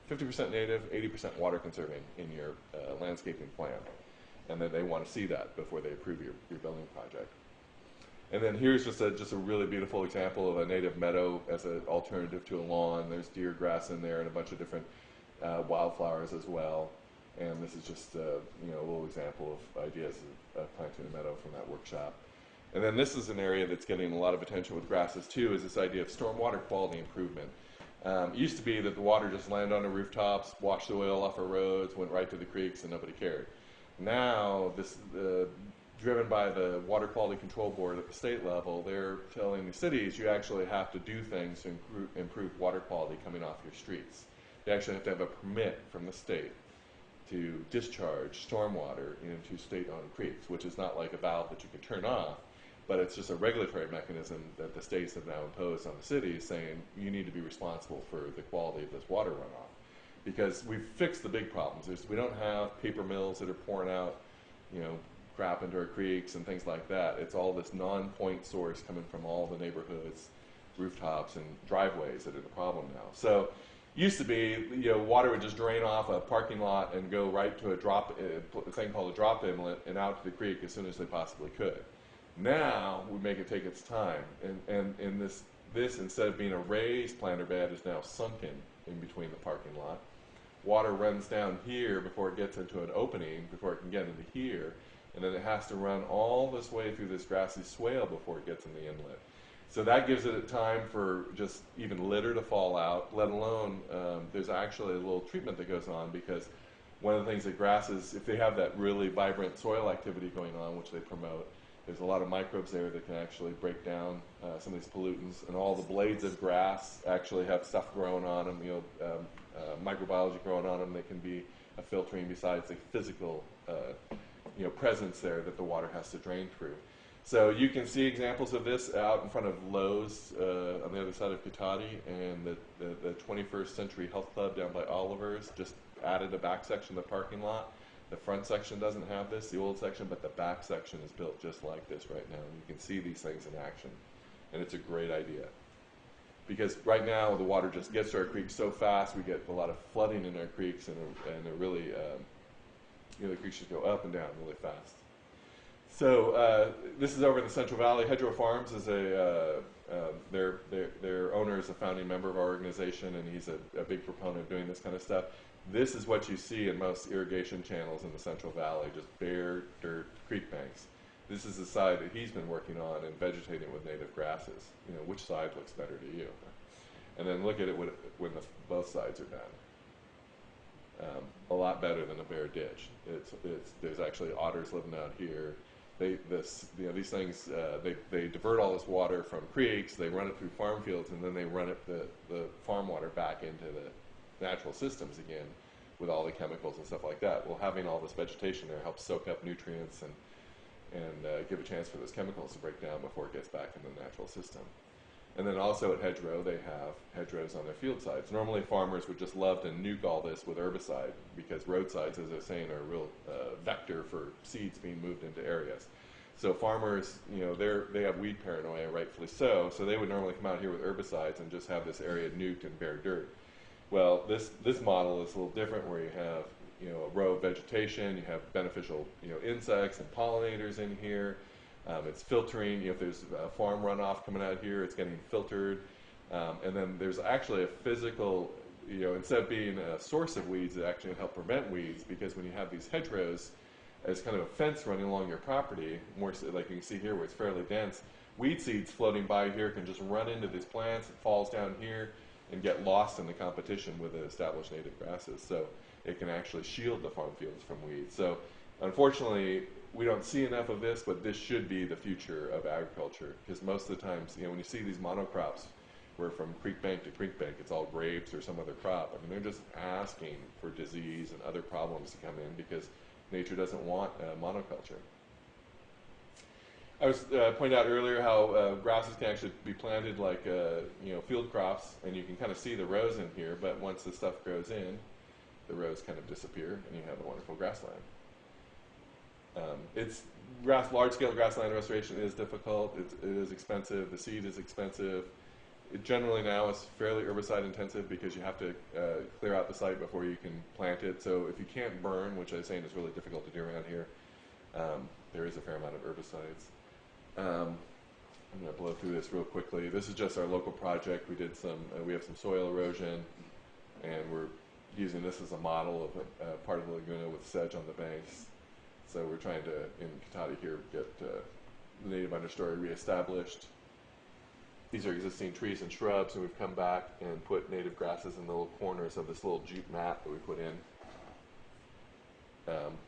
50% native, 80% water conserving in your landscaping plan. And then they want to see that before they approve your building project. And then here's just a really beautiful example of a native meadow as an alternative to a lawn. There's deer grass in there and a bunch of different wildflowers as well. And this is just a little example of ideas of planting a meadow from that workshop. And then this is an area that's getting a lot of attention with grasses too, is this idea of stormwater quality improvement. It used to be that the water just landed on the rooftops, washed the oil off our roads, went right to the creeks, and nobody cared. Now, this driven by the Water Quality Control Board at the state level, they're telling the cities you actually have to do things to improve water quality coming off your streets. You actually have to have a permit from the state to discharge stormwater into state-owned creeks, which is not like a valve that you can turn off, but it's just a regulatory mechanism that the states have now imposed on the cities, saying you need to be responsible for the quality of this water runoff. Because we've fixed the big problems. We don't have paper mills that are pouring out, crap into our creeks and things like that. It's all this non-point source coming from all the neighborhoods, rooftops, and driveways that are the problem now. So used to be, water would just drain off a parking lot and go right to a thing called a drop inlet and out to the creek as soon as they possibly could. Now we make it take its time, and this instead of being a raised planter bed is now sunken in between the parking lot. Water runs down here before it gets into an opening, before it can get into here, and then it has to run all this way through this grassy swale before it gets in the inlet. So that gives it a time for just even litter to fall out, let alone there's actually a little treatment that goes on, because one of the things that grasses, if they have that really vibrant soil activity going on, which they promote, there's a lot of microbes there that can actually break down some of these pollutants, and all the blades of grass actually have stuff growing on them, microbiology growing on them that can be a filtering besides the physical presence there that the water has to drain through. So you can see examples of this out in front of Lowe's on the other side of Cotati, and the 21st Century Health Club down by Oliver's just added a back section of the parking lot. The front section doesn't have this, the old section, but the back section is built just like this right now. And you can see these things in action, and it's a great idea. Because right now the water just gets to our creeks so fast, we get a lot of flooding in our creeks, and it really, the creeks just go up and down really fast. So this is over in the Central Valley. Hedgerow Farms is their owner is a founding member of our organization, and he's a big proponent of doing this kind of stuff. This is what you see in most irrigation channels in the Central Valley, just bare dirt creek banks. This is the side that he's been working on and vegetating with native grasses. Which side looks better to you? And then look at it when both sides are done. A lot better than a bare ditch. There's actually otters living out here. These things, they divert all this water from creeks, they run it through farm fields, and then they run the farm water back into the natural systems again with all the chemicals and stuff like that. Well, having all this vegetation there helps soak up nutrients and give a chance for those chemicals to break down before it gets back in the natural system. And then also at hedgerow, they have hedgerows on their field sides. Normally farmers would just love to nuke all this with herbicide because roadsides, as I was saying, are a real vector for seeds being moved into areas. So farmers, you know, they have weed paranoia, rightfully so they would normally come out here with herbicides and just have this area nuked and bare dirt. Well, this model is a little different where you have, you know, a row of vegetation, you have beneficial, you know, insects and pollinators in here. It's filtering, you know, if there's farm runoff coming out here, it's getting filtered. And then there's actually a physical, you know, instead of being a source of weeds, it actually helps prevent weeds, because when you have these hedgerows as kind of a fence running along your property, more so, like you can see here where it's fairly dense, weed seeds floating by here can just run into these plants, it falls down here, and get lost in the competition with the established native grasses. So it can actually shield the farm fields from weeds. So unfortunately, we don't see enough of this, but this should be the future of agriculture, because most of the times, you know, when you see these monocrops, where from creek bank to creek bank, it's all grapes or some other crop. I mean, they're just asking for disease and other problems to come in because nature doesn't want monoculture. I was pointing out earlier how grasses can actually be planted like you know, field crops, and you can kind of see the rows in here. But once the stuff grows in, the rows kind of disappear, and you have a wonderful grassland. Large-scale grassland restoration is difficult. It is expensive. The seed is expensive. It generally now is fairly herbicide intensive because you have to clear out the site before you can plant it. So if you can't burn, which I was saying is really difficult to do around here, there is a fair amount of herbicides. I'm going to blow through this real quickly. This is just our local project. We did some. We have some soil erosion, and we're using this as a model of a part of the laguna with sedge on the banks. So we're trying to, in Katati here, get the native understory reestablished. These are existing trees and shrubs, and we've come back and put native grasses in the little corners of this little jute mat that we put in.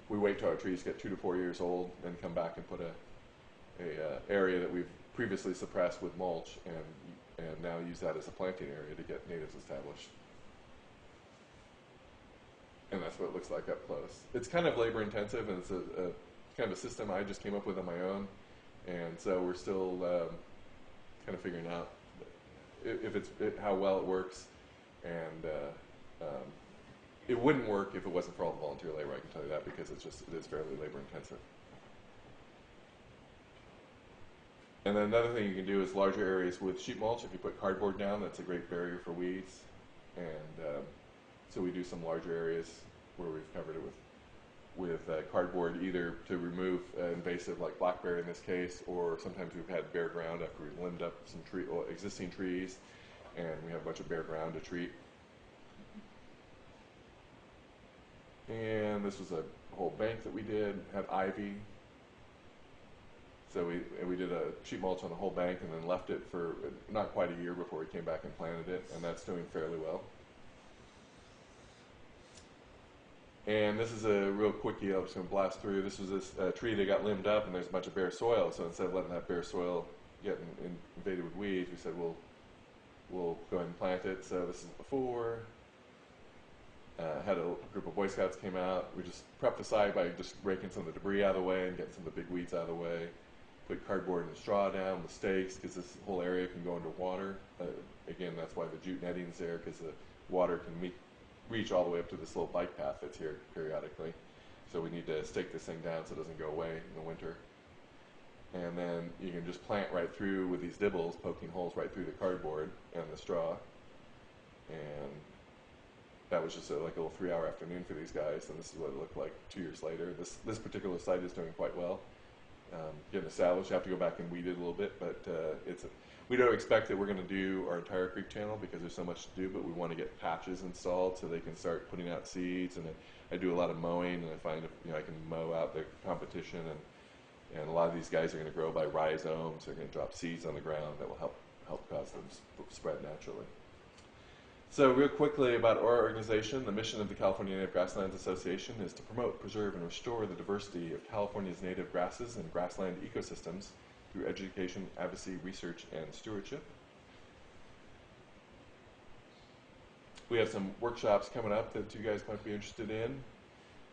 We wait till our trees get 2 to 4 years old, and come back and put a area that we've previously suppressed with mulch, and now use that as a planting area to get natives established. And that's what it looks like up close. It's kind of labor intensive, and it's a kind of a system I just came up with on my own, and so we're still kind of figuring out if how well it works, and it wouldn't work if it wasn't for all the volunteer labor. I can tell you that, because it is fairly labor intensive. And then another thing you can do is larger areas with sheet mulch. If you put cardboard down, that's a great barrier for weeds. And so we do some larger areas where we've covered it with cardboard, either to remove invasive, like blackberry in this case, or sometimes we've had bare ground after we limbed up some existing trees, and we have a bunch of bare ground to treat. And this was a whole bank that we did, had ivy. So we did a sheet mulch on the whole bank and then left it for not quite a year before we came back and planted it, and that's doing fairly well. And this is a real quickie. I'm just going to blast through. This was this tree that got limbed up, and there's a bunch of bare soil. So instead of letting that bare soil get invaded with weeds, we said we'll go ahead and plant it. So this is before. Had a group of Boy Scouts came out. We just prepped the site by just raking some of the debris out of the way and getting some of the big weeds out of the way. Put cardboard and straw down with stakes, because this whole area can go under water. Again, that's why the jute netting's there, because the water can reach all the way up to this little bike path that's here periodically. So we need to stake this thing down so it doesn't go away in the winter. And then you can just plant right through with these dibbles, poking holes right through the cardboard and the straw. And that was just like a little 3-hour afternoon for these guys, and this is what it looked like 2 years later. This particular site is doing quite well. Getting established. You have to go back and weed it a little bit, but we don't expect that we're going to do our entire creek channel because there's so much to do, but we want to get patches installed so they can start putting out seeds. And I do a lot of mowing, and I find I can mow out the competition, and a lot of these guys are going to grow by rhizomes. They're going to drop seeds on the ground that will help cause them spread naturally. So real quickly about our organization, the mission of the California Native Grasslands Association is to promote, preserve, and restore the diversity of California's native grasses and grassland ecosystems through education, advocacy, research, and stewardship. We have some workshops coming up that you guys might be interested in.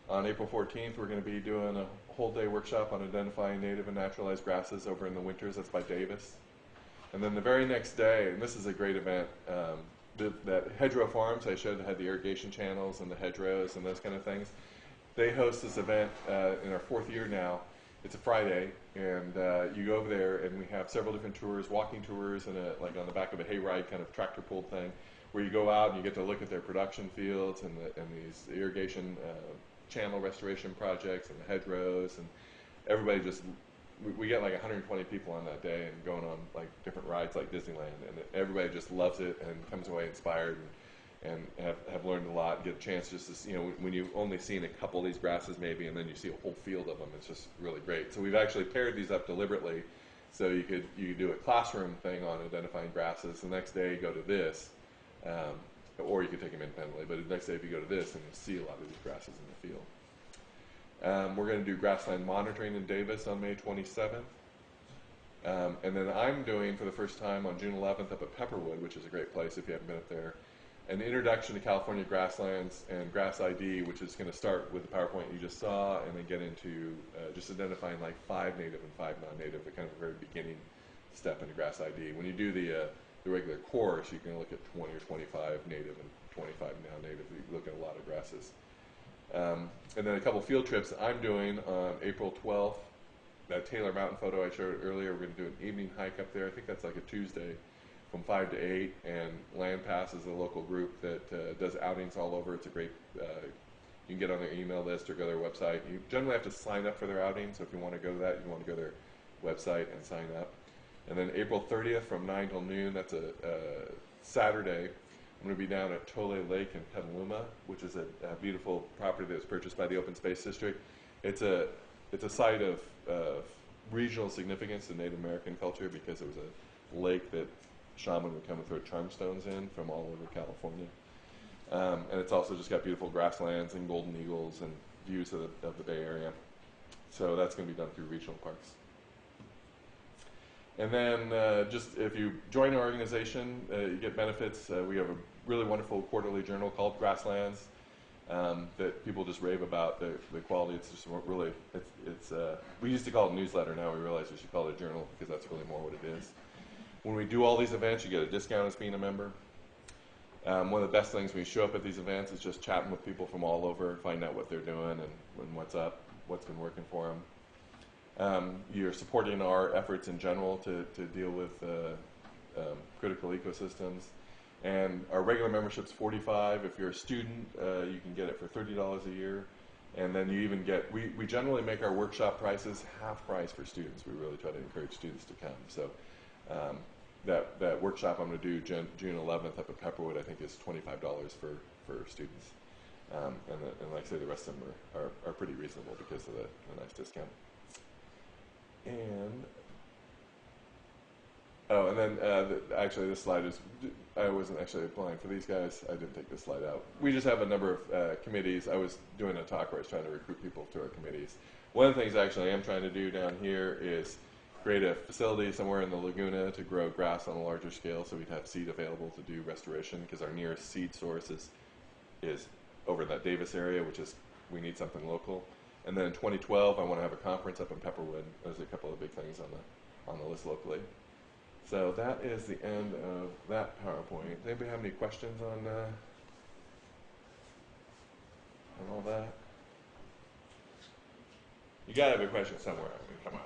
On April 14th, we're going to be doing a whole day workshop on identifying native and naturalized grasses over in the winters. That's by Davis. And then the very next day, and this is a great event, that Hedgerow Farms, I showed, had the irrigation channels and the hedgerows and those kind of things. They host this event in our 4th year now. It's a Friday, and you go over there, and we have several different tours, walking tours, and like on the back of a hayride kind of tractor pulled thing, where you go out and you get to look at their production fields and these irrigation channel restoration projects and the hedgerows, and everybody just, we get like 120 people on that day and going on like different rides like Disneyland, and everybody just loves it and comes away inspired and have learned a lot, get a chance just to, when you've only seen a couple of these grasses maybe, and then you see a whole field of them, it's just really great. So we've actually paired these up deliberately, so you could do a classroom thing on identifying grasses. The next day you go to this, or you could take them independently, but the next day if you go to this, and you'll see a lot of these grasses in the field. We're going to do grassland monitoring in Davis on May 27th. And then I'm doing, for the first time on June 11th up at Pepperwood, which is a great place if you haven't been up there, an introduction to California grasslands and grass ID, which is going to start with the PowerPoint you just saw, and then get into just identifying like 5 native and 5 non-native, the kind of very beginning step into grass ID. When you do the regular course, you can look at 20 or 25 native and 25 non-native. You look at a lot of grasses. And then a couple field trips I'm doing on April 12th. That Taylor Mountain photo I showed earlier, we're going to do an evening hike up there. I think that's like a Tuesday from 5 to 8. And Land Pass is a local group that does outings all over. It's a great, you can get on their email list or go to their website. You generally have to sign up for their outing, so if you want to go to that, you want to go to their website and sign up. And then April 30th from 9 till noon, that's a Saturday. I'm going to be down at Tole Lake in Petaluma, which is a beautiful property that was purchased by the Open Space District. It's a site of regional significance in Native American culture because it was a lake that shaman would come and throw charm stones in from all over California. And it's also just got beautiful grasslands and golden eagles and views of the Bay Area. So that's going to be done through regional parks. And then just if you join our organization, you get benefits. We have a really wonderful quarterly journal called Grasslands that people just rave about the quality. It's just really, we used to call it a newsletter. Now we realize we should call it a journal because that's really more what it is. When we do all these events, you get a discount as being a member. One of the best things when you show up at these events is just chatting with people from all over, find out what they're doing and what's up, what's been working for them. You're supporting our efforts in general to deal with critical ecosystems. And our regular membership's $45. If you're a student, you can get it for $30 a year. And then you even get, we generally make our workshop prices half price for students. We really try to encourage students to come. So that workshop I'm going to do June 11th up at Pepperwood, I think is $25 for students. And like I say, the rest of them are pretty reasonable because of the nice discount. And then actually this slide is, I wasn't actually applying for these guys. I didn't take this slide out. We just have a number of committees. I was doing a talk where I was trying to recruit people to our committees. One of the things actually I am trying to do down here is create a facility somewhere in the Laguna to grow grass on a larger scale so we'd have seed available to do restoration, because our nearest seed source is over in that Davis area, which is, we need something local. And then in 2012, I want to have a conference up in Pepperwood. There's a couple of big things on the list locally. So that is the end of that PowerPoint. Does anybody have any questions on all that? You got to have a question somewhere. I mean, come on.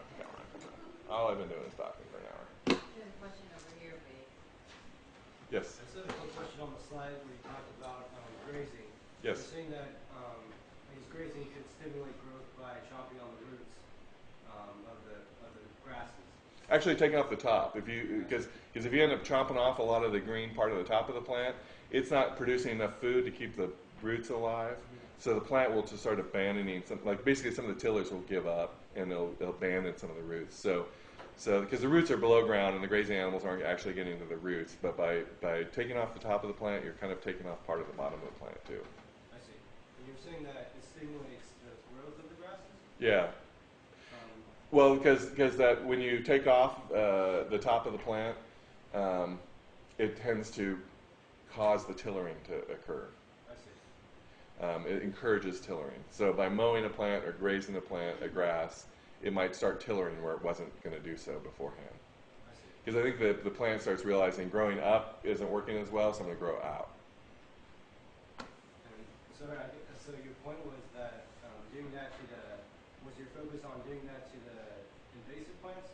All I've been doing is talking for an hour. There's a question over here, Ray. Yes. I said a question on the slide where you talked about grazing. Yes. You're saying that grazing could stimulate growth by chopping on the roots of the grasses. Actually, taking off the top, because if you end up chopping off a lot of the green part of the top of the plant, it's not producing enough food to keep the roots alive. So the plant will just start abandoning some, like basically some of the tillers will give up and they'll abandon some of the roots. So because the roots are below ground and the grazing animals aren't actually getting to the roots, but by taking off the top of the plant, you're kind of taking off part of the bottom of the plant too. I see. And you're saying that it stimulates the growth of the grasses? Yeah. Well, because that when you take off the top of the plant, it tends to cause the tillering to occur. I see. It encourages tillering. So by mowing a plant or grazing a plant, a grass, it might start tillering where it wasn't going to do so beforehand. I see. Because I think that the plant starts realizing growing up isn't working as well, so I'm going to grow out. And so your point was that doing that to was your focus on doing that to the invasive plants,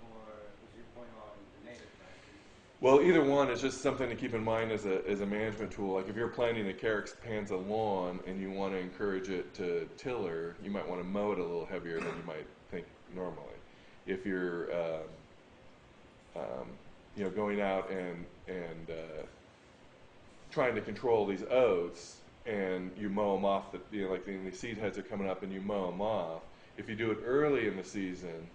or was your point on the native plants? Well, either one is just something to keep in mind as a management tool. Like if you're planting a Carex panza lawn and you want to encourage it to tiller, you might want to mow it a little heavier than you might think normally. If you're going out and trying to control these oats, and you mow them off, like the seed heads are coming up and you mow them off. If you do it early in the season,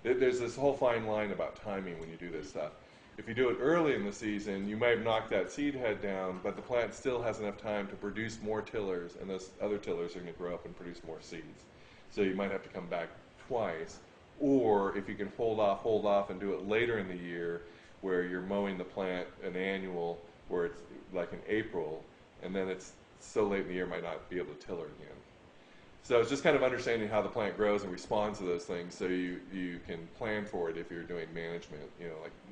there's this whole fine line about timing when you do this stuff. If you do it early in the season, you may have knocked that seed head down, but the plant still has enough time to produce more tillers, and those other tillers are going to grow up and produce more seeds. So you might have to come back twice. Or if you can hold off and do it later in the year, where you're mowing the plant an annual, where it's like in April, and then it's so late in the year might not be able to tiller again. So it's just kind of understanding how the plant grows and responds to those things, so you can plan for it if you're doing management,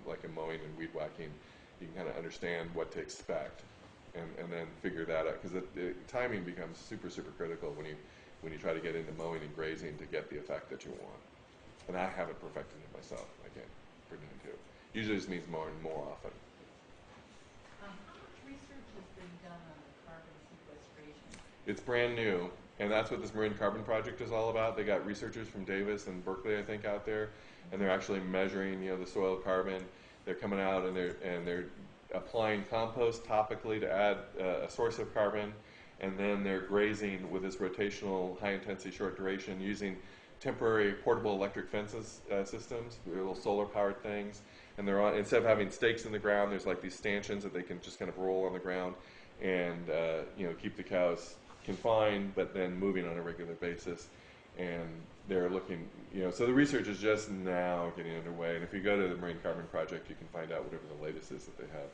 like in mowing and weed whacking. You can kind of understand what to expect, and then figure that out, because the timing becomes super, super critical when you try to get into mowing and grazing to get the effect that you want. And I haven't perfected it myself. I can't pretend to. Usually it just means mowing more often. How much research has been done on the carbon sequestration? It's brand new, and that's what this Marine Carbon Project is all about. They got researchers from Davis and Berkeley, I think, out there, and they're actually measuring, the soil carbon. They're coming out and they're applying compost topically to add a source of carbon, and then they're grazing with this rotational, high-intensity, short duration, using temporary portable electric fences systems, little solar-powered things, and they're on, instead of having stakes in the ground, there's like these stanchions that they can just kind of roll on the ground and keep the cows confined, but then moving on a regular basis. And they're looking, so the research is just now getting underway. And if you go to the Marine Carbon Project, you can find out whatever the latest is that they have.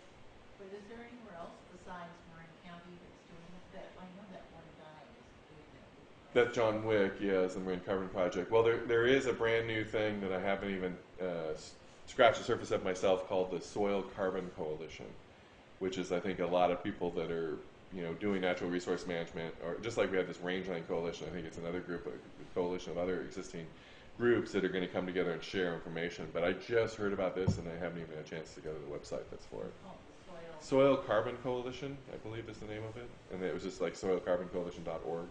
But is there anywhere else besides Marin County that's doing that? I know that one guy is doing that. That's John Wick, is the Marine Carbon Project. Well, there is a brand new thing that I haven't even scratched the surface of myself, called the Soil Carbon Coalition, which is, I think, a lot of people that are doing natural resource management, or just like we have this rangeland coalition. I think it's another group, a coalition of other existing groups that are going to come together and share information. But I just heard about this, and I haven't even had a chance to go to the website that's for it. Oh, the Soil Carbon Coalition, I believe, is the name of it, and it was just like soilcarboncoalition.org.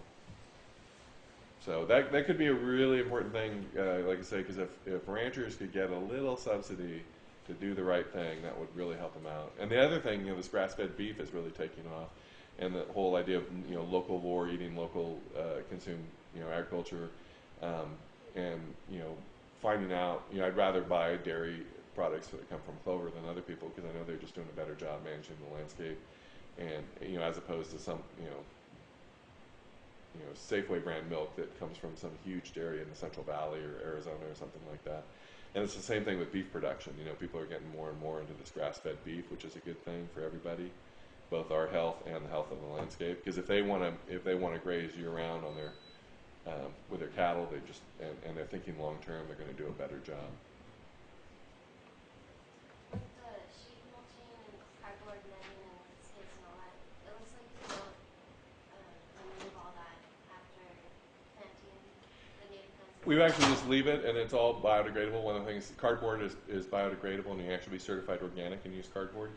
So that could be a really important thing, like I say, because if ranchers could get a little subsidy to do the right thing, that would really help them out. And the other thing, this grass-fed beef is really taking off. And the whole idea of locavore, eating local, consume agriculture, and finding out, I'd rather buy dairy products that come from clover than other people, because I know they're just doing a better job managing the landscape, and as opposed to some Safeway brand milk that comes from some huge dairy in the Central Valley or Arizona or something like that. And it's the same thing with beef production. People are getting more and more into this grass-fed beef, which is a good thing for everybody, both our health and the health of the landscape. Because if they want to graze year-round on their with their cattle, and they're thinking long-term, they're going to do a better job. With the sheep mulching and cardboard netting and stakes and all that, it looks like you don't remove all that after planting the native plants. We actually just leave it, and it's all biodegradable. One of the things, cardboard is biodegradable, and you can actually be certified organic and use cardboard.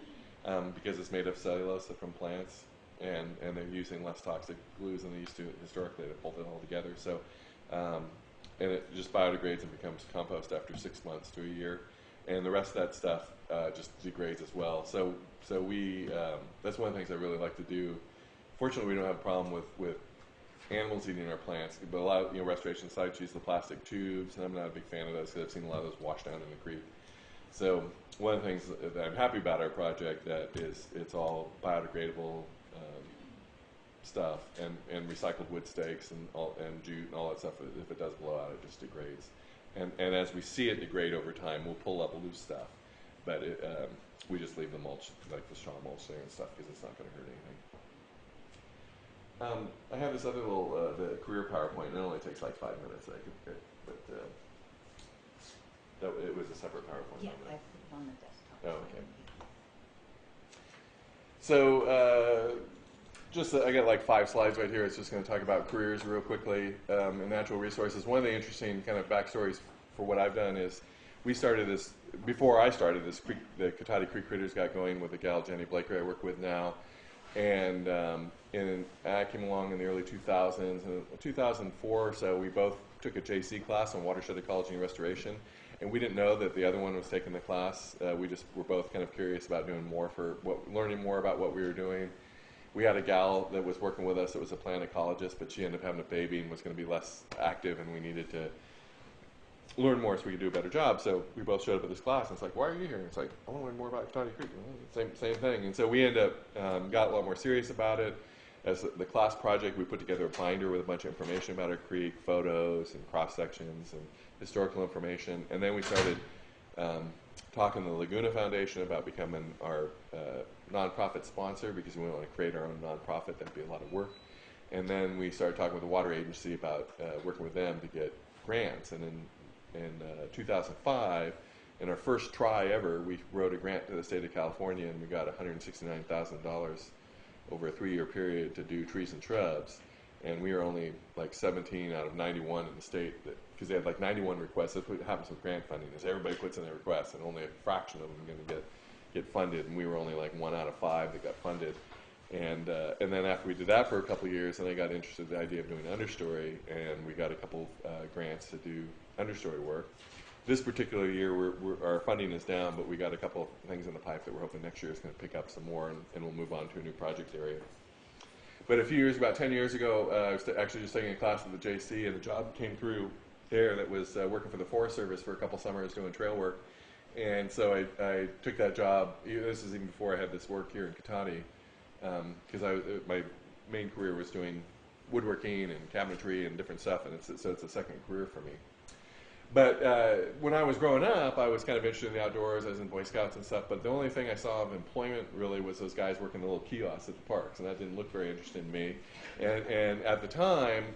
Because it's made of cellulose from plants, and they're using less toxic glues than they used to historically to pull it all together. So, and it just biodegrades and becomes compost after 6 months to a year, and the rest of that stuff just degrades as well. So we that's one of the things I really like to do. Fortunately, we don't have a problem with animals eating our plants, but a lot of restoration sites use the plastic tubes, and I'm not a big fan of those because I've seen a lot of those wash down in the creek. So one of the things that I'm happy about our project that is it's all biodegradable stuff, and recycled wood stakes and jute and all that stuff. If it does blow out, it just degrades. And as we see it degrade over time, we'll pull up loose stuff, but we just leave the mulch, like the straw mulch there and stuff, because it's not going to hurt anything. I have this other little the career PowerPoint, and it only takes like 5 minutes. That it was a separate PowerPoint. Yeah, wasn't I it? put it on the desktop. Oh, okay. So, I got like 5 slides right here. It's just going to talk about careers real quickly in natural resources. One of the interesting kind of backstories for what I've done is we started this, before I started this, the Cotati Creek Critters got going with a gal, Jenny Blaker, I work with now. And I came along in the early 2000s. In 2004 or so, we both took a JC class on watershed ecology and restoration. And we didn't know that the other one was taking the class. We just were both kind of curious about doing more learning more about what we were doing. We had a gal that was working with us that was a plant ecologist, but she ended up having a baby and was going to be less active, and we needed to learn more so we could do a better job. So we both showed up at this class, and it's like, why are you here? And it's like, I want to learn more about Cotati Creek. Same thing. And so we ended up got a lot more serious about it. As the class project, we put together a binder with a bunch of information about our creek, photos and cross sections and historical information. And then we started talking to the Laguna Foundation about becoming our nonprofit sponsor, because we want to create our own nonprofit. That'd be a lot of work. And then we started talking with the water agency about working with them to get grants. And in 2005, in our first try ever, we wrote a grant to the state of California, and we got $169,000 over a 3-year period to do trees and shrubs. And we were only like 17 out of 91 in the state, because they had like 91 requests. That's what happens with grant funding, is everybody puts in their requests, and only a fraction of them are going to get funded. And we were only like 1 out of 5 that got funded. And then after we did that for a couple of years, then I got interested in the idea of doing understory, and we got a couple grants to do understory work. This particular year, our funding is down, but we got a couple of things in the pipe that we're hoping next year is going to pick up some more, and we'll move on to a new project area. But a few years, about 10 years ago, I was actually just taking a class at the JC, and a job came through there that was working for the Forest Service for a couple summers doing trail work. And so I took that job. This is even before I had this work here in Cotati, because my main career was doing woodworking and cabinetry and different stuff, and so it's a second career for me. But when I was growing up, I was kind of interested in the outdoors. I was in Boy Scouts and stuff, but the only thing I saw of employment really was those guys working the little kiosks at the parks, and that didn't look very interesting to me. And at the time,